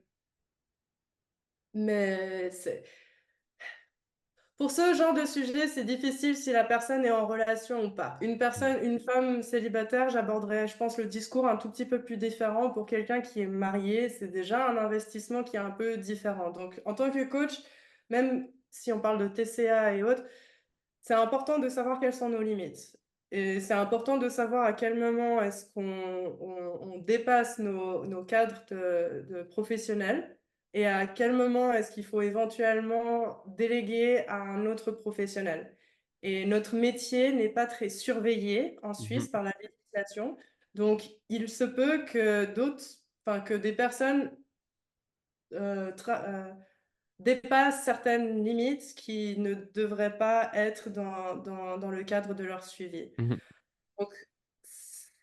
mais c'est pour ce genre de sujet, c'est difficile si la personne est en relation ou pas. Une femme célibataire, j'aborderais, je pense, le discours un tout petit peu plus différent. Pour quelqu'un qui est marié, c'est déjà un investissement qui est un peu différent. Donc, en tant que coach, même si on parle de TCA et autres, c'est important de savoir quelles sont nos limites. Et c'est important de savoir à quel moment est-ce qu'on dépasse nos cadres de professionnels et à quel moment est-ce qu'il faut éventuellement déléguer à un autre professionnel. Et notre métier n'est pas très surveillé en Suisse Mmh. par la législation. Donc, il se peut que enfin, que des personnes euh, tra- euh, dépassent certaines limites qui ne devraient pas être dans le cadre de leur suivi. Mmh. Donc,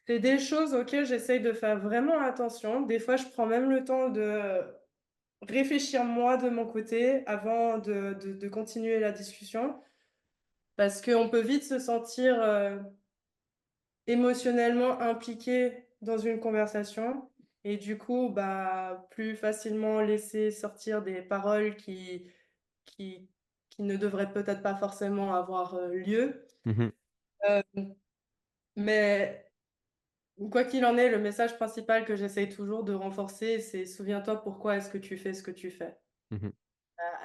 c'est des choses auxquelles j'essaye de faire vraiment attention. Des fois, je prends même le temps de réfléchir moi de mon côté avant de continuer la discussion, parce qu'on peut vite se sentir émotionnellement impliqué dans une conversation et du coup, bah, plus facilement laisser sortir des paroles qui, qui ne devraient peut-être pas forcément avoir lieu. Mmh. Euh, mais quoi qu'il en est, le message principal que j'essaye toujours de renforcer, c'est souviens-toi pourquoi est-ce que tu fais ce que tu fais. Mmh.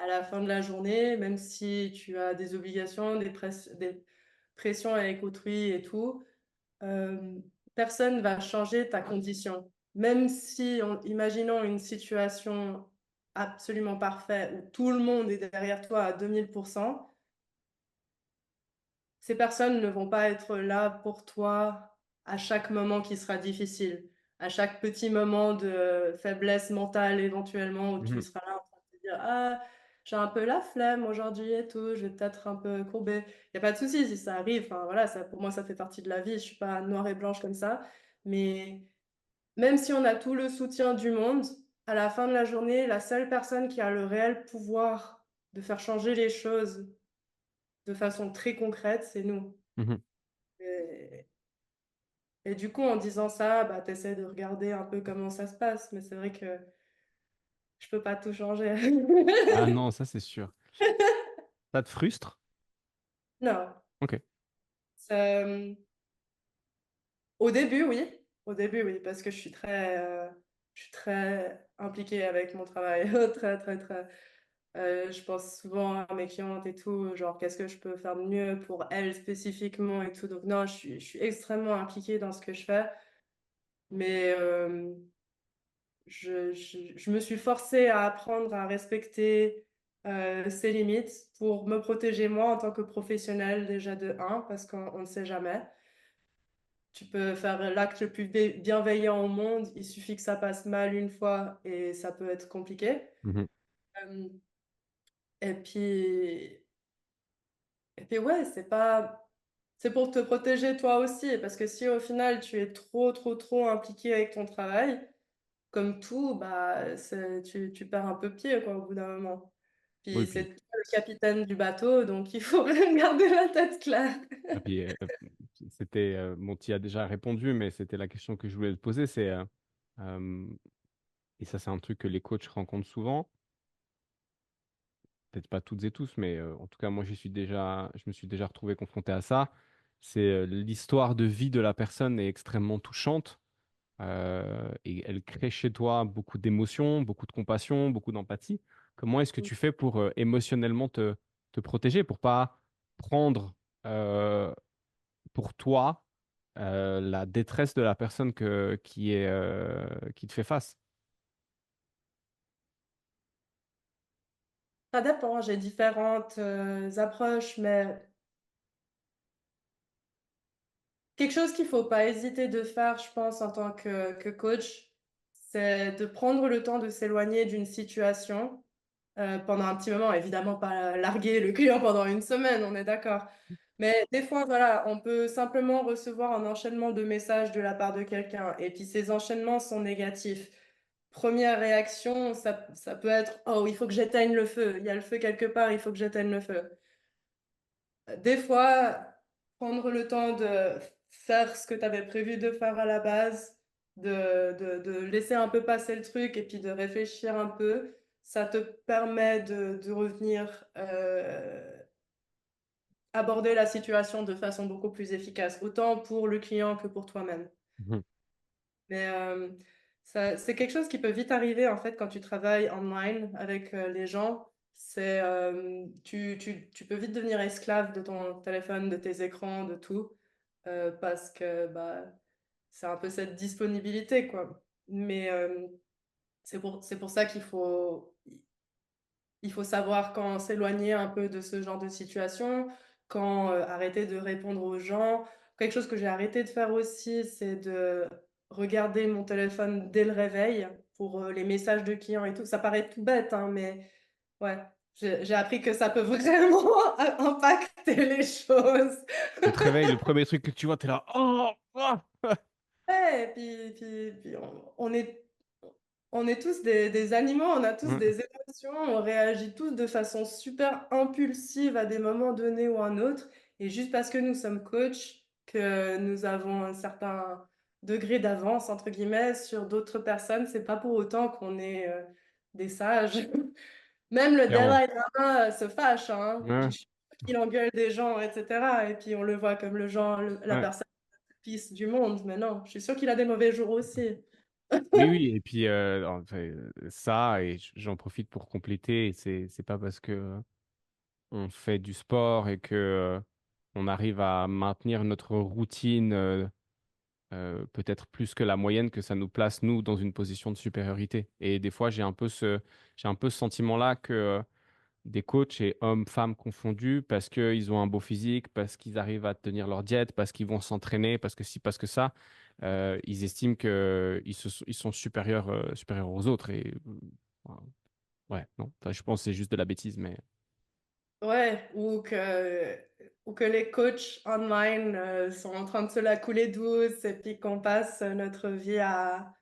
À la fin de la journée, même si tu as des obligations, des pressions avec autrui et tout, euh, personne va changer ta condition. Même si, imaginons une situation absolument parfaite où tout le monde est derrière toi à 2000%, ces personnes ne vont pas être là pour toi à chaque moment qui sera difficile, à chaque petit moment de faiblesse mentale éventuellement où tu Mmh. seras là en train de te dire ah j'ai un peu la flemme aujourd'hui et tout, je vais peut-être un peu courber. Il y a pas de souci si ça arrive. Enfin voilà, ça pour moi ça fait partie de la vie. Je suis pas noire et blanche comme ça, mais même si on a tout le soutien du monde, à la fin de la journée, la seule personne qui a le réel pouvoir de faire changer les choses de façon très concrète, c'est nous. Mmh. Et, et du coup, en disant ça, bah, tu essaies de regarder un peu comment ça se passe, mais c'est vrai que je peux pas tout changer. Ah non, ça c'est sûr. Ça te frustre? Non. OK. Ça, au début, oui. Au début, oui, parce que je suis très impliquée avec mon travail. Très, très, très. Je pense souvent à mes clientes et tout, genre qu'est-ce que je peux faire de mieux pour elles spécifiquement et tout. Donc non, je suis extrêmement impliquée dans ce que je fais, mais je me suis forcée à apprendre à respecter ses limites pour me protéger moi en tant que professionnelle déjà de un, parce qu'on ne sait jamais. Tu peux faire l'acte le plus bienveillant au monde, il suffit que ça passe mal une fois et ça peut être compliqué. Mmh. Euh, et puis, et puis ouais, c'est pour te protéger toi aussi, parce que si au final tu es trop, trop, trop impliqué avec ton travail, comme tout, bah, tu perds un peu pied, quoi, au bout d'un moment. Oui, Puis puis c'est toi le capitaine du bateau, donc il faut garder la tête claire. et puis, c'était bon, tu y as déjà répondu, mais c'était la question que je voulais te poser, c'est euh, et ça c'est un truc que les coachs rencontrent souvent, peut-être pas toutes et tous, mais en tout cas moi je me suis déjà retrouvé confronté à ça. C'est l'histoire de vie de la personne est extrêmement touchante et elle crée chez toi beaucoup d'émotions, beaucoup de compassion, beaucoup d'empathie. Comment est-ce que tu fais pour émotionnellement te protéger, pour pas prendre euh, pour toi la détresse de la personne qui te fait face? Ça dépend, j'ai différentes approches, mais quelque chose qu'il faut pas hésiter de faire, je pense, en tant que coach, c'est de prendre le temps de s'éloigner d'une situation pendant un petit moment. Évidemment, pas larguer le client pendant une semaine, on est d'accord. Mais des fois, voilà, on peut simplement recevoir un enchaînement de messages de la part de quelqu'un et puis ces enchaînements sont négatifs. Première réaction, ça peut être: «Oh, il faut que j'éteigne le feu. Il y a le feu quelque part, il faut que j'éteigne le feu». Des fois, prendre le temps de faire ce que tu avais prévu de faire à la base, de laisser un peu passer le truc et puis de réfléchir un peu, ça te permet de revenir, aborder la situation de façon beaucoup plus efficace, autant pour le client que pour toi-même. Mhm. Mais ça c'est quelque chose qui peut vite arriver, en fait, quand tu travailles online avec, les gens. C'est, tu peux vite devenir esclave de ton téléphone, de tes écrans, de tout, parce que, bah, c'est un peu cette disponibilité, quoi. Mais c'est pour ça il faut savoir quand s'éloigner un peu de ce genre de situation, quand, arrêter de répondre aux gens. Quelque chose que j'ai arrêté de faire aussi, c'est de regarder mon téléphone dès le réveil pour, les messages de clients et tout. Ça paraît tout bête, hein, mais ouais, j'ai appris que ça peut vraiment impacter les choses. Tu te réveilles, le premier truc que tu vois, t'es là. Oh! Ah. Ouais, et puis on est tous des animaux, on a tous Mhm. des émotions, on réagit tous de façon super impulsive à des moments donnés ou un autre. Et juste parce que nous sommes coachs, que nous avons un certain degré d'avance, entre guillemets, sur d'autres personnes, c'est pas pour autant qu'on est des sages. Même le Clairement. Dalai Lama se fâche, hein. Je Ouais, suis sûre qu'il engueule des gens, etc. Et puis on le voit comme la ouais. personne la plus pisse du monde. Mais non, je suis sûre qu'il a des mauvais jours aussi. Oui, oui, et puis enfin, ça, et j'en profite pour compléter, c'est pas parce que on fait du sport et que on arrive à maintenir notre routine peut-être plus que la moyenne que ça nous place nous dans une position de supériorité. Et des fois, j'ai un peu ce sentiment-là que des coachs et hommes, femmes confondus, parce qu'ils ont un beau physique, parce qu'ils arrivent à tenir leur diète, parce qu'ils vont s'entraîner, parce que si, parce que ça, ils estiment ils sont supérieurs, supérieurs aux autres. Et ouais, non, enfin, je pense que c'est juste de la bêtise, mais. Ouais, ou que les coachs online sont en train de se la couler douce et puis qu'on passe notre vie à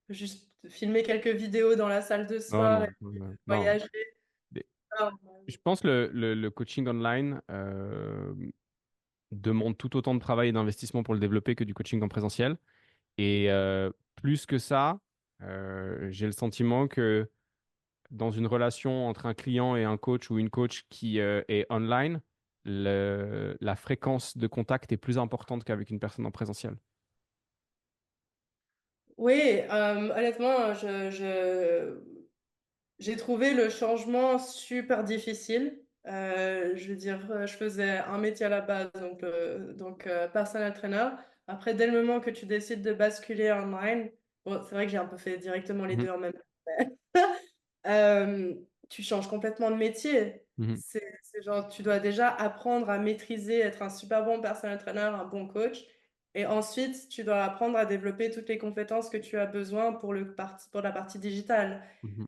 juste filmer quelques vidéos dans la salle de Non, sport et non, non, non. voyager. Des- Ah, Je pense que le coaching online demande tout autant de travail et d'investissement pour le développer que du coaching en présentiel. Et plus que ça, j'ai le sentiment que dans une relation entre un client et un coach ou une coach qui est online, la fréquence de contact est plus importante qu'avec une personne en présentiel. oui, honnêtement, j'ai trouvé le changement super difficile. Je veux dire, je faisais un métier à la base, donc personal trainer. Après, dès le moment que tu décides de basculer online, bon, c'est vrai que j'ai un peu fait directement les Mhm, deux en même temps. Euh, Tu changes complètement de métier. mhm, C'est genre, tu dois déjà apprendre à maîtriser, être un super bon personal trainer, un bon coach. Et ensuite, tu dois apprendre à développer toutes les compétences que tu as besoin pour la partie digitale. mhm,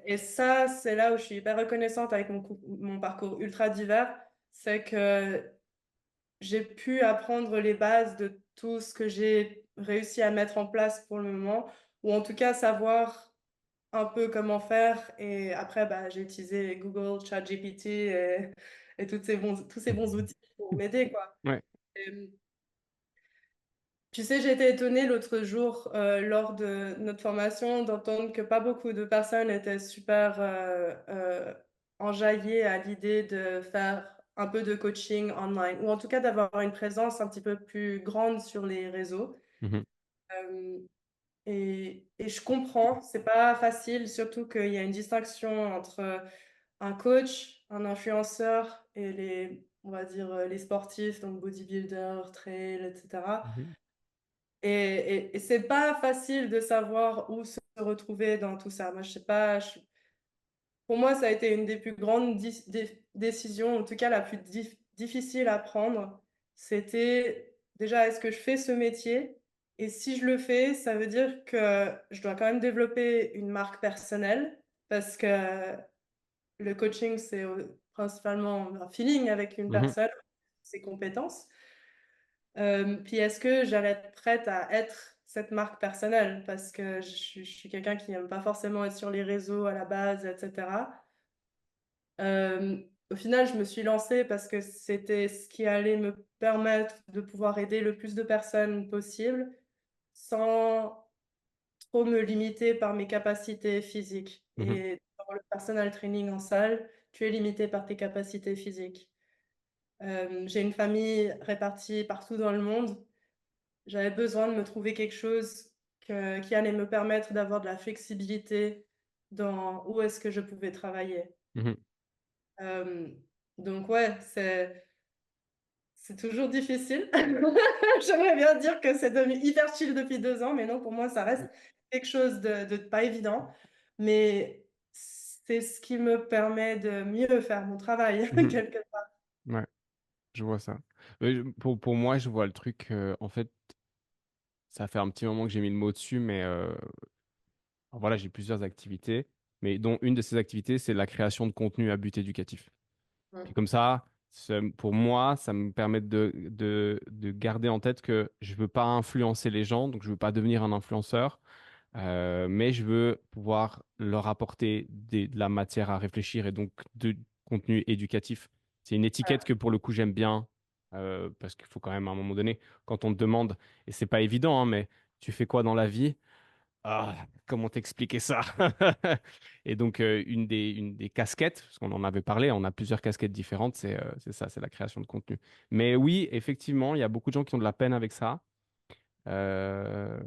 Et ça, c'est là où je suis hyper reconnaissante avec mon parcours ultra divers. C'est que j'ai pu apprendre les bases de tout ce que j'ai réussi à mettre en place pour le moment, ou en tout cas savoir un peu comment faire. Et après, bah, j'ai utilisé Google, ChatGPT et tous ces bons mhm. outils pour m'aider, quoi. Ouais. Et, tu sais, j'ai été étonnée l'autre jour, lors de notre formation, d'entendre que pas beaucoup de personnes étaient super enjaillées à l'idée de faire un peu de coaching online, ou en tout cas d'avoir une présence un petit peu plus grande sur les réseaux. Mhm, Euh, et je comprends, c'est pas facile, surtout qu'il y a une distinction entre un coach, un influenceur et on va dire, les sportifs, donc bodybuilder, trail, etc. mhm, Et c'est pas facile de savoir où se retrouver dans tout ça. Moi, je sais pas, pour moi, ça a été une des plus grandes décisions, en tout cas la plus difficile à prendre. C'était déjà, est-ce que je fais ce métier? Et si je le fais, ça veut dire que je dois quand même développer une marque personnelle parce que le coaching, c'est principalement un feeling avec une Mhm, personne, ses compétences. Puis est-ce que j'allais être prête à être cette marque personnelle? Parce que je suis quelqu'un qui n'aime pas forcément être sur les réseaux à la base, etc. Au final, je me suis lancée parce que c'était ce qui allait me permettre de pouvoir aider le plus de personnes possible sans trop me limiter par mes capacités physiques. mhm, Et dans le personal training en salle, tu es limité par tes capacités physiques. J'ai une famille répartie partout dans le monde. J'avais besoin de me trouver quelque chose qui allait me permettre d'avoir de la flexibilité dans où est-ce que je pouvais travailler. mhm, Euh, donc ouais, c'est toujours difficile. J'aimerais bien dire que c'est devenu hyper chill depuis 2 ans, mais non, pour moi, ça reste quelque chose de pas évident. Mais c'est ce qui me permet de mieux faire mon travail, mhm. quelque part. Ouais, je vois ça. Pour moi, je vois le truc. En fait, ça fait un petit moment que j'ai mis le mot dessus, mais alors voilà, j'ai plusieurs activités, mais dont une de ces activités, c'est la création de contenu à but éducatif. Puis Mm. comme ça, pour moi, ça me permet de garder en tête que je veux pas influencer les gens, donc je veux pas devenir un influenceur, mais je veux pouvoir leur apporter de la matière à réfléchir et donc de contenu éducatif. C'est une étiquette que pour le coup j'aime bien, parce qu'il faut quand même à un moment donné, quand on te demande, et c'est pas évident, hein, mais tu fais quoi dans la vie? Ah, comment t'expliquer ça? Et donc, une des casquettes, parce qu'on en avait parlé, on a plusieurs casquettes différentes, c'est ça, c'est la création de contenu. Mais oui, effectivement, il y a beaucoup de gens qui ont de la peine avec ça. Euh,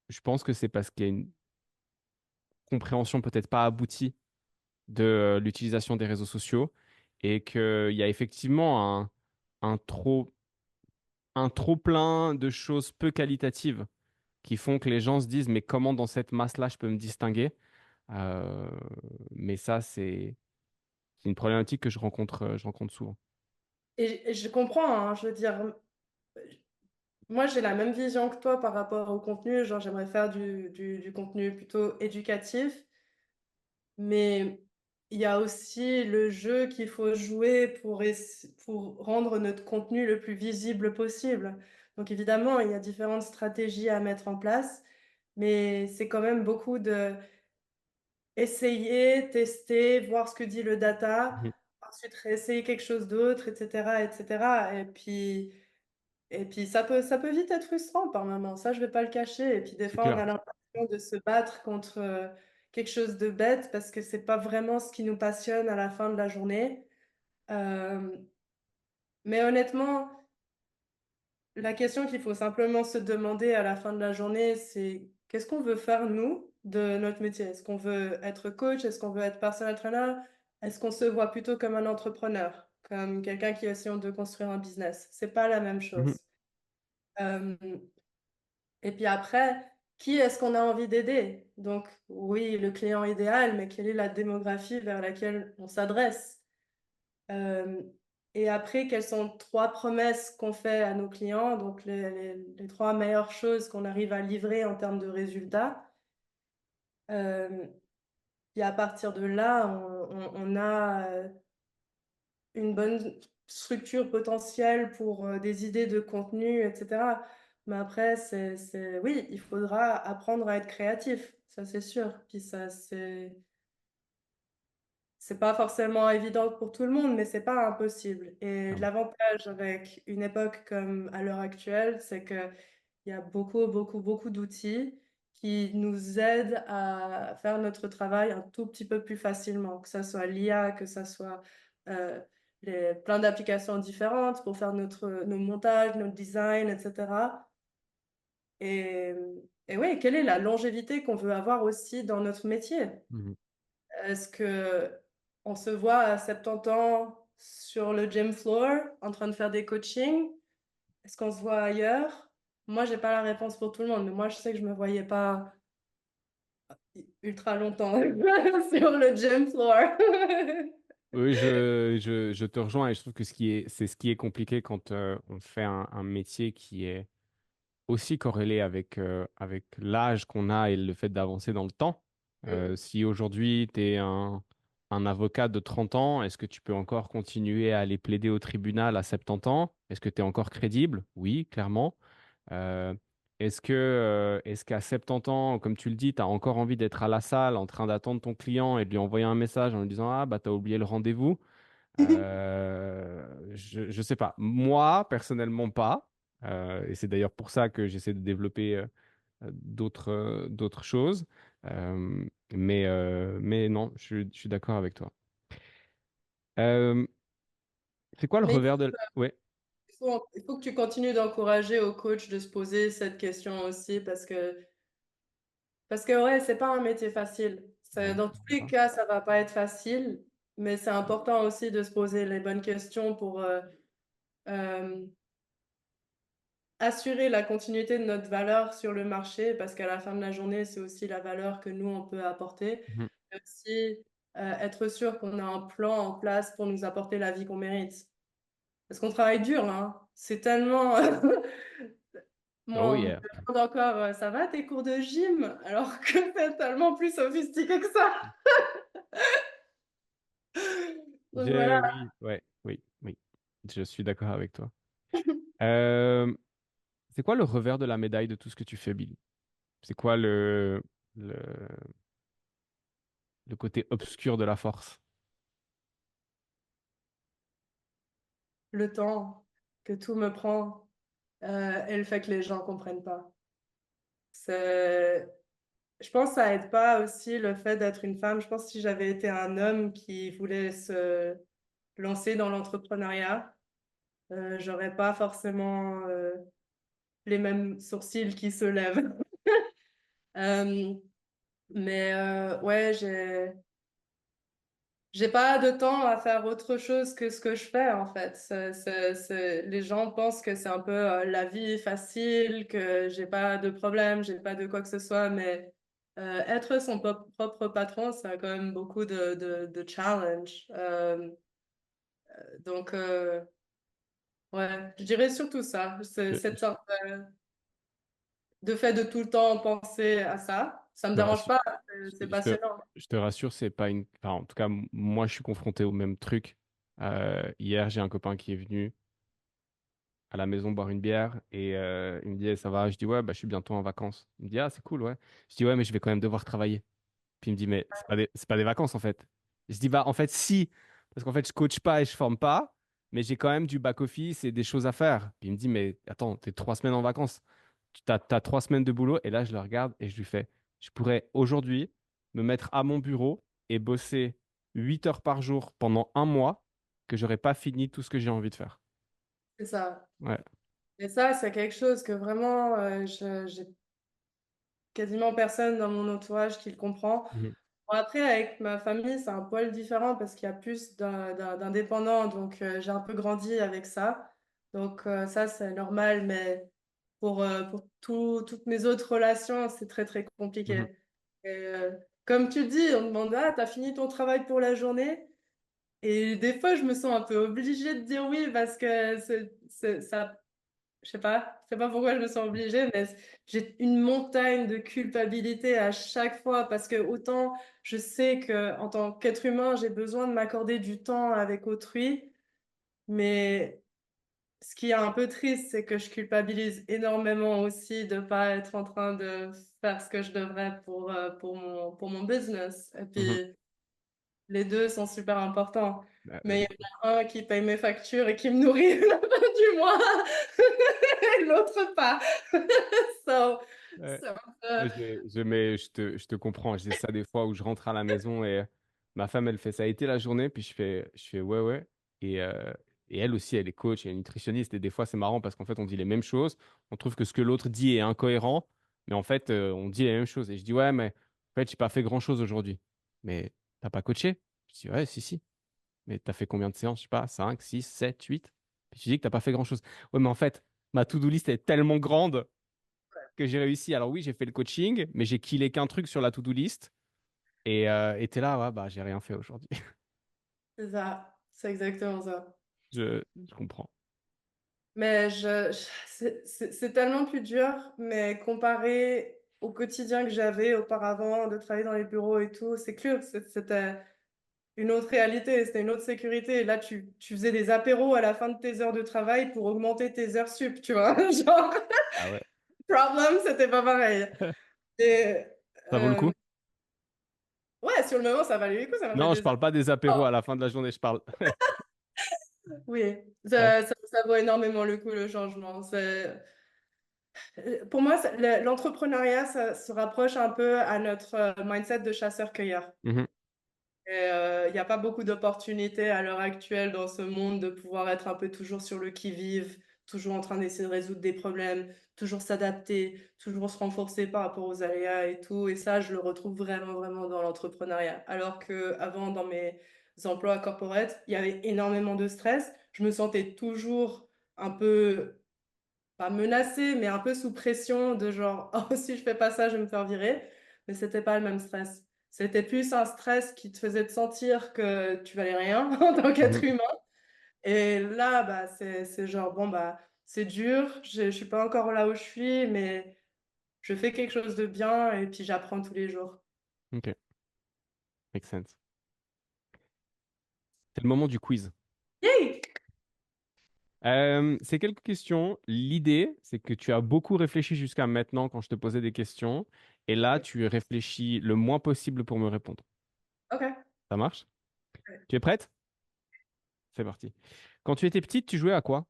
je pense que c'est parce qu'il y a une compréhension peut-être pas aboutie de l'utilisation des réseaux sociaux et qu'il y a effectivement un trop, un trop plein de choses peu qualitatives qui font que les gens se disent, mais comment dans cette masse-là je peux me distinguer? Euh, mais ça, c'est une problématique que je rencontre souvent. Et je comprends, hein, je veux dire, moi j'ai la même vision que toi par rapport au contenu, genre j'aimerais faire du contenu plutôt éducatif. Mais il y a aussi le jeu qu'il faut jouer pour rendre notre contenu le plus visible possible. Donc évidemment, il y a différentes stratégies à mettre en place, mais c'est quand même beaucoup de essayer, tester, voir ce que dit le data, Mhm. ensuite réessayer quelque chose d'autre, etc., etc. Et puis ça peut vite être frustrant par moments, ça je vais pas le cacher. Et puis des C'est fois on clair. a l'impression de se battre contre quelque chose de bête parce que c'est pas vraiment ce qui nous passionne à la fin de la journée. Euh, mais honnêtement, la question qu'il faut simplement se demander à la fin de la journée, c'est qu'est-ce qu'on veut faire nous de notre métier? Est-ce qu'on veut être coach? Est-ce qu'on veut être personal trainer? Est-ce qu'on se voit plutôt comme un entrepreneur, comme quelqu'un qui essaie de construire un business? C'est pas la même Mhm. chose. Euh, Et puis après, qui est-ce qu'on a envie d'aider? Donc, oui, le client idéal, mais quelle est la démographie vers laquelle on s'adresse? Euh, et après, quelles sont 3 promesses qu'on fait à nos clients? Donc, les 3 meilleures choses qu'on arrive à livrer en termes de résultats. Euh, et à partir de là, on a une bonne structure potentielle pour des idées de contenu, etc. Mais après, oui, il faudra apprendre à être créatif, ça c'est sûr. Puis ça, c'est pas forcément évident pour tout le monde, mais c'est pas impossible. Et Clairement. l'avantage avec une époque comme à l'heure actuelle, c'est que il y a beaucoup, beaucoup, beaucoup d'outils qui nous aident à faire notre travail un tout petit peu plus facilement, que ce soit l'IA, que ce soit euh, plein d'applications différentes pour faire nos montages, notre design, etc. Et, et oui, quelle est la longévité qu'on veut avoir aussi dans notre métier? Mhm. Est-ce que on se voit à 70 ans sur le gym floor en train de faire des coachings? Est-ce qu'on se voit ailleurs? Moi, j'ai pas la réponse pour tout le monde, mais moi, je sais que je me voyais pas ultra longtemps sur le gym floor. Oui, je te rejoins et je trouve que c'est ce qui est compliqué quand on fait un métier qui est aussi corrélé avec l'âge qu'on a et le fait d'avancer dans le temps. Si aujourd'hui, tu es un avocat de 30 ans, est-ce que tu peux encore continuer à aller plaider au tribunal à 70 ans? Est-ce que tu es encore crédible? Oui, clairement. Euh, est-ce qu'à 70 ans, comme tu le dis, tu as encore envie d'être à la salle en train d'attendre ton client et de lui envoyer un message en lui disant, ah, bah, tu as oublié le rendez-vous? Je sais pas. Moi, personnellement, pas. Et c'est d'ailleurs pour ça que j'essaie de développer d'autres choses. Mais non, je suis d'accord avec toi. Euh, c'est quoi le Mais revers de... Ouais. il faut que tu continues d'encourager au coach de se poser cette question aussi parce que ouais, c'est pas un métier facile. Non, Dans tous clairement les pas. cas, ça va pas être facile, mais c'est important aussi de se poser les bonnes questions pour euh, assurer la continuité de notre valeur sur le marché, parce qu'à la fin de la journée, c'est aussi la valeur que nous, on peut apporter. Mhm. Et aussi, être sûr qu'on a un plan en place pour nous apporter la vie qu'on mérite. Parce qu'on travaille dur, hein. C'est tellement... Moi, Oh on me yeah. demande encore, ça va tes cours de gym? Alors que c'est tellement plus sophistiqué que ça. Donc voilà. Oui, ouais, oui, oui. Je suis d'accord avec toi. Euh, c'est quoi le revers de la médaille de tout ce que tu fais, Billy? C'est quoi le, le côté obscur de la force? Le temps que tout me prend et le fait que les gens comprennent pas. C'est... Je pense que ça aide pas aussi le fait d'être une femme. Je pense que si j'avais été un homme qui voulait se lancer dans l'entrepreneuriat, j'aurais pas forcément les mêmes sourcils qui se lèvent. Euh, mais ouais, j'ai pas de temps à faire autre chose que ce que je fais en fait. Les gens pensent que c'est un peu la vie facile, que j'ai pas de problème, j'ai pas de quoi que ce soit, mais être son propre patron, ça a quand même beaucoup de challenge. Donc ouais, je dirais surtout ça, Je, cette je- sorte de fait de tout le temps penser à ça. Ça me te dérange rassure, pas, je c'est te, je te- passionnant. je te rassure, c'est pas une... Enfin, en tout cas, moi, je suis confronté au même truc. Hier, j'ai un copain qui est venu à la maison boire une bière et il me dit, Eh, ça va? Je dis, ouais, bah, je suis bientôt en vacances. Il me dit, ah, c'est cool, ouais. Je dis, ouais, mais je vais quand même devoir travailler. Puis il me dit, mais c'est pas des vacances en fait. Je dis, bah en fait, si, parce qu'en fait, je coach pas et je forme pas, mais j'ai quand même du back-office et des choses à faire. Puis il me dit, mais attends, t'es 3 semaines en vacances. T'as 3 semaines de boulot. Et là, je le regarde et je lui fais, je pourrais aujourd'hui me mettre à mon bureau et bosser 8 heures par jour pendant un mois que j'aurais pas fini tout ce que j'ai envie de faire. C'est ça. Ouais. Et ça, c'est quelque chose que vraiment, j'ai quasiment personne dans mon entourage qui le comprend. Mhm. Bon, après, avec ma famille, c'est un poil différent parce qu'il y a plus d'indépendants, donc j'ai un peu grandi avec ça. Donc ça, c'est normal, mais pour toutes mes autres relations, c'est très, très Mhm. compliqué. Et, comme tu dis, on me demande, ah, t'as fini ton travail pour la journée? Et des fois, je me sens un peu obligée de dire oui parce que ça je sais pas pourquoi je me sens obligée, mais j'ai une montagne de culpabilité à chaque fois parce que autant je sais que en tant qu'être humain, j'ai besoin de m'accorder du temps avec autrui, mais ce qui est un peu triste, c'est que je culpabilise énormément aussi de pas être en train de faire ce que je devrais pour mon business. Et Mhm. puis, les deux sont super importants. Bah, Mais il y en a un qui paye mes factures et qui me nourrit la fin du mois, et l'autre pas. So, ouais. c'est un peu- Mais je te comprends. J'ai ça des fois où je rentre à la maison et ma femme, elle fait ça a été la journée, puis je fais ouais, ouais. Et, euh, et elle aussi, elle est coach et nutritionniste. Et des fois, c'est marrant parce qu'en fait, on dit les mêmes choses. On trouve que ce que l'autre dit est incohérent, mais en fait, on dit les mêmes choses. Et je dis ouais, mais en fait, j'ai pas fait grand-chose aujourd'hui. Mais t'as pas coaché? Je dis ouais, si, si. Mais t'as fait combien de séances? Je sais pas, 5 6 7 8. Puis tu dis que t'as pas fait grand-chose. Ouais, mais en fait, ma to-do list est tellement grande que j'ai réussi. Alors oui, j'ai fait le coaching, mais j'ai killé qu'un truc sur la to-do list. Et t'es là, ouais, bah j'ai rien fait aujourd'hui. c'est ça, c'est exactement ça. Je comprends. Mais c'est tellement plus dur, mais comparé au quotidien que j'avais auparavant, de travailler dans les bureaux et tout, c'est clair, c'était une autre réalité, c'était une autre sécurité. Et là, tu faisais des apéros à la fin de tes heures de travail pour augmenter tes heures sup, tu vois. Genre, Ah ouais. problem, c'était pas pareil. Et Ça vaut le coup? ouais, sur le moment, ça valait le coup, ça m'a fait Non, je des heures. parle pas des apéros à la fin de la journée, je parle. Oui, Ouais. ça vaut énormément le coup, le changement. Pour moi, l'entrepreneuriat, ça se rapproche un peu à notre mindset de chasseur-cueilleur. Mhm, Et il n'y a pas beaucoup d'opportunités à l'heure actuelle dans ce monde de pouvoir être un peu toujours sur le qui-vive, toujours en train d'essayer de résoudre des problèmes, toujours s'adapter, toujours se renforcer par rapport aux aléas et tout. Et ça, je le retrouve vraiment, vraiment dans l'entrepreneuriat. Alors que avant, dans mes emplois corporate, il y avait énormément de stress. Je me sentais toujours un peu, pas menacée, mais un peu sous pression de genre, oh, si je fais pas ça, je vais me faire virer. Mais c'était pas le même stress. C'était plus un stress qui te faisait te sentir que tu valais rien en tant mhm. qu'être humain. Et là, bah, c'est genre, bon, bah, c'est dur, je suis pas encore là où je suis, mais je fais quelque chose de bien et puis j'apprends tous les jours. Ok, make sense. C'est le moment du quiz. Yay! C'est quelques questions. L'idée, c'est que tu as beaucoup réfléchi jusqu'à maintenant quand je te posais des questions. Et là, tu réfléchis le moins possible pour me répondre. Ok. Ça marche? Tu es prête? C'est parti. Quand tu étais petite, tu jouais à quoi?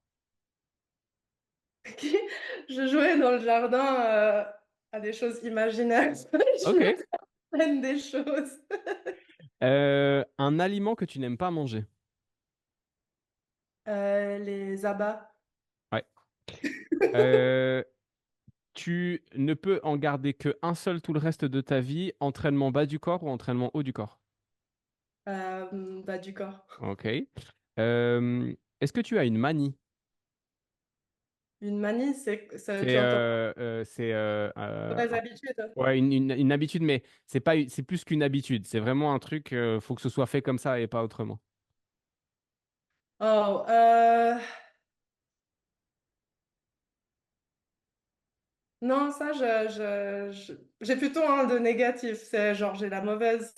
Je jouais dans le jardin à des choses imaginaires. Je Ok. me rappelle des choses. Un aliment que tu n'aimes pas manger. Les abats. Ouais. Euh, Tu ne peux en garder que un seul tout le reste de ta vie. Entraînement bas du corps ou entraînement haut du corps? Bas du corps. Ok. Est-ce que tu as une manie? Une manie, C'est tu entends euh, mauvaise habitude. ouais, une habitude, mais c'est plus qu'une habitude. C'est vraiment un truc, faut que ce soit fait comme ça et pas autrement. Oh, non, ça, j'ai plutôt un de négatif. C'est genre, j'ai la mauvaise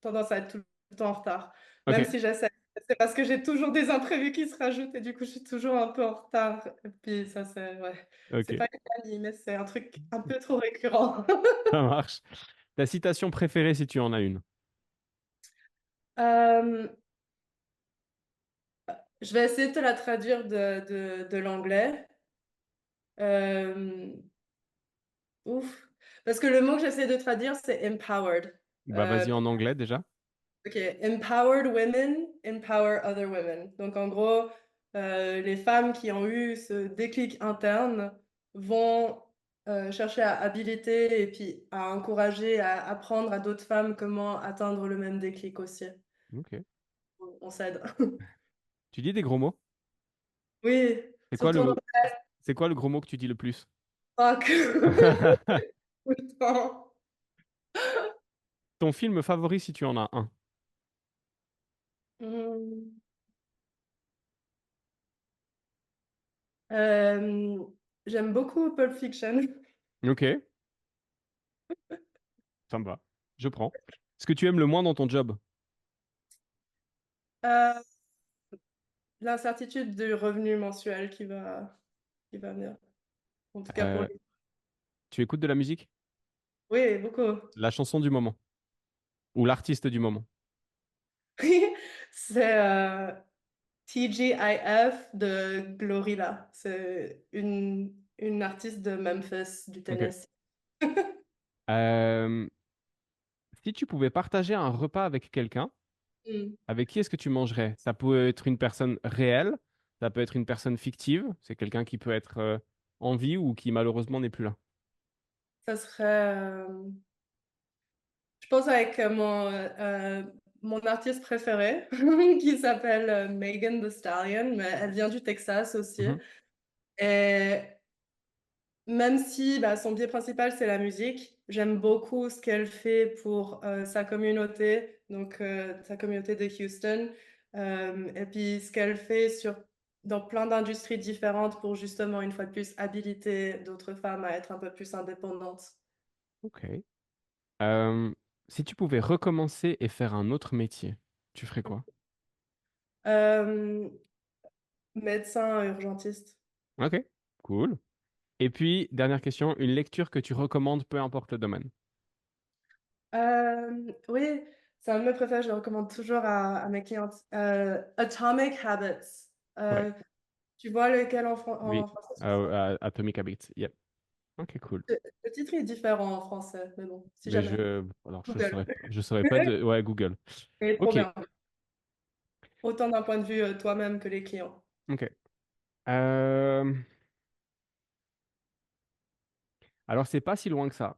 tendance à être tout le temps en retard, même Ok, si j'essaie. C'est parce que j'ai toujours des imprévus qui se rajoutent et du coup, je suis toujours un peu en retard. Et puis, ça, ouais, c'est ok, pas une manie, mais c'est un truc un peu trop récurrent. ça marche. Ta citation préférée si tu en as une? Euh, je vais essayer de te la traduire de l'anglais. Euh, ouf. Parce que le mot que j'essaie de traduire, c'est empowered. Bah Euh, vas-y en anglais déjà. ok, empowered women empower other women. Donc en gros, les femmes qui ont eu ce déclic interne vont chercher à habiliter et puis à encourager, à apprendre à d'autres femmes comment atteindre le même déclic aussi. Ok. On s'aide. Tu dis des gros mots? Oui, C'est quoi surtout en c'est quoi le gros mot que tu dis le plus? Pâques. Tout le temps. Ton film favori si tu en as un? Hmm. Euh, j'aime beaucoup Pulp Fiction. Ok, ça me va. Je prends. Ce que tu aimes le moins dans ton job? Euh, l'incertitude du revenu mensuel qui va venir. En tout cas pour Euh, lui. Tu écoutes de la musique? Oui, beaucoup. La chanson du moment ou l'artiste du moment? C'est TGIF de Glorilla. C'est une artiste de Memphis, du Ok. Tennessee. Euh, Si tu pouvais partager un repas avec quelqu'un, Hmm. avec qui est-ce que tu mangerais? Ça peut être une personne réelle, ça peut être une personne fictive, c'est quelqu'un qui peut être en vie ou qui malheureusement n'est plus là. Ça serait, je pense, avec mon artiste préféré, qui s'appelle Megan Thee Stallion, mais elle vient du Texas aussi. Mhm. Et même si bah, son biais principal, c'est la musique, j'aime beaucoup ce qu'elle fait pour sa communauté, donc sa communauté de Houston, et puis ce qu'elle fait dans plein d'industries différentes pour justement, une fois de plus, habiliter d'autres femmes à être un peu plus indépendantes. Ok. Euh, Si tu pouvais recommencer et faire un autre métier, Tu ferais quoi? Euh, médecin urgentiste. Ok, cool. Et puis, dernière question, une lecture que tu recommandes, peu importe le domaine. Oui, c'est un de mes préférés, je le recommande toujours à mes clientes. Atomic Habits. Ouais, Euh, tu vois lequel oui. en français? Tu sais. Atomic Habits. Yep. Ok, cool. Le titre est différent en français, mais bon, si Mais jamais. alors Google. je saurais pas de, ouais, Google. Il est trop Ok, bien. Autant d'un point de vue toi-même que les clients. ok. Euh, alors, c'est pas si loin que ça,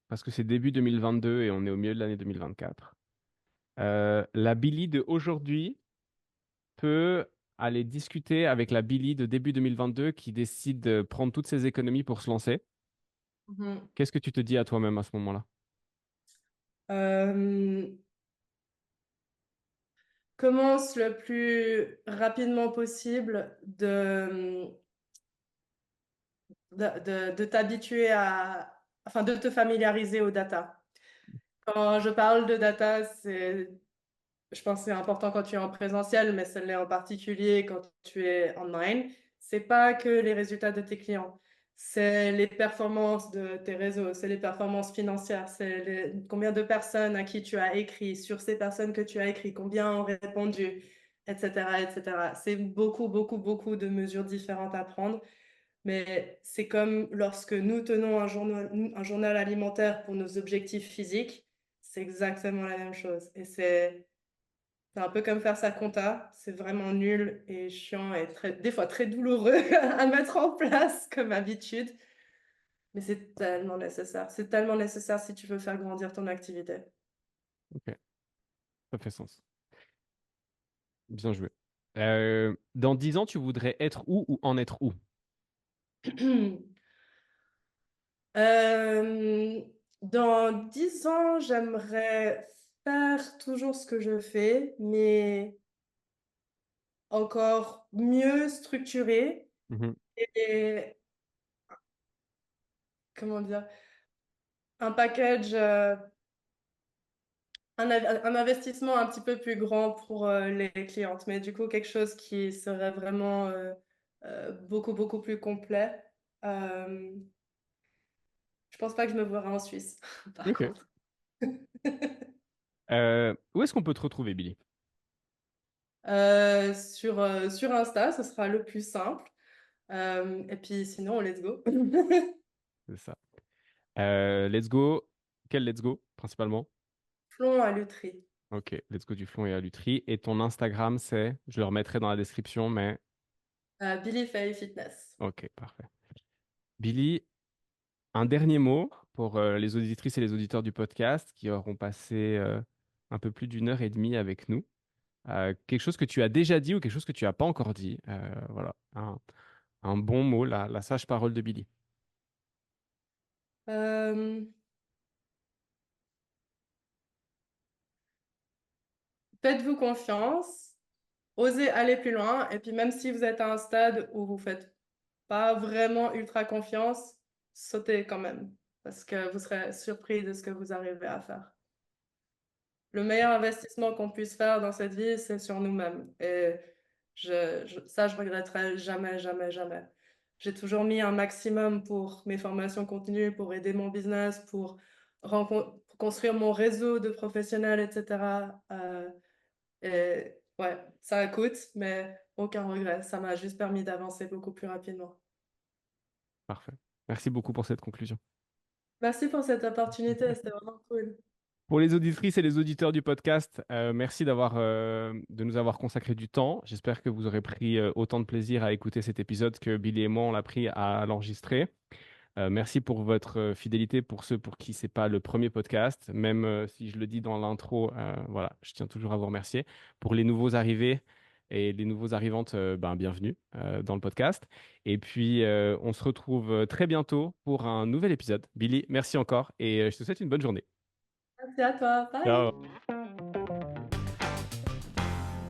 parce que c'est début 2022 et on est au milieu de l'année 2024. La Billy de aujourd'hui peut aller discuter avec la Billy de début 2022 qui décide de prendre toutes ses économies pour se lancer. Mhm. Qu'est-ce que tu te dis à toi-même à ce moment-là? Euh, commence le plus rapidement possible de t'habituer enfin, de te familiariser aux data. Quand je parle de data, je pense que c'est important quand tu es en présentiel, mais ça l'est en particulier quand tu es online. C'est pas que les résultats de tes clients, c'est les performances de tes réseaux, c'est les performances financières, c'est combien de personnes à qui tu as écrit, sur ces personnes que tu as écrit, combien ont répondu, etc., etc. C'est beaucoup, beaucoup, beaucoup de mesures différentes à prendre. Mais c'est comme lorsque nous tenons un journal alimentaire pour nos objectifs physiques, c'est exactement la même chose. Et c'est un peu comme faire sa compta, c'est vraiment nul et chiant et des fois très douloureux à mettre en place comme habitude, mais c'est tellement nécessaire. C'est tellement nécessaire si tu veux faire grandir ton activité. Ok, ça fait sens. Bien joué. Dans 10 ans, tu voudrais être où ou en être où? Euh, dans 10 ans, j'aimerais faire toujours ce que je fais, mais encore mieux structuré Mhm. et, comment dire, un package, un investissement un petit peu plus grand pour les clientes, mais du coup, quelque chose qui serait vraiment beaucoup, beaucoup plus complet. Euh, je pense pas que je me verrai en Suisse, par Ok. contre. Où est-ce qu'on peut te retrouver, Billy? Sur Insta, ce sera le plus simple. Et puis sinon, let's go. C'est ça. Let's go. Quel let's go, principalement? Plomb à lutherie. Ok, let's go du Flon et à Lutry. Et ton Instagram, c'est, je le remettrai dans la description, mais Billy Fay Fitness. ok, parfait. Billy, un dernier mot pour les auditrices et les auditeurs du podcast qui auront passé un peu plus d'une heure et demie avec nous. Quelque chose que tu as déjà dit ou quelque chose que tu n'as pas encore dit. Voilà, un bon mot, la sage parole de Billy. Euh, faites-vous confiance, osez aller plus loin. Et puis même si vous êtes à un stade où vous faites pas vraiment ultra confiance, sautez quand même. Parce que vous serez surpris de ce que vous arrivez à faire. Le meilleur investissement qu'on puisse faire dans cette vie, c'est sur nous-mêmes. Et ça, je regretterai jamais, jamais, jamais. J'ai toujours mis un maximum pour mes formations continues, pour aider mon business, pour construire mon réseau de professionnels, etc. Et ouais, ça coûte, mais aucun regret. Ça m'a juste permis d'avancer beaucoup plus rapidement. Parfait. Merci beaucoup pour cette conclusion. Merci pour cette opportunité, c'était vraiment cool. Pour les auditrices et les auditeurs du podcast, merci de nous avoir consacré du temps. J'espère que vous aurez pris autant de plaisir à écouter cet épisode que Billy et moi on l'a pris à l'enregistrer. Merci pour votre fidélité pour ceux pour qui c'est pas le premier podcast, même si je le dis dans l'intro, voilà, je tiens toujours à vous remercier. Pour les nouveaux arrivés et les nouveaux arrivantes, ben, bienvenue dans le podcast. Et puis on se retrouve très bientôt pour un nouvel épisode. Billy, merci encore et je te souhaite une bonne journée. Merci à toi. Bye. Ciao.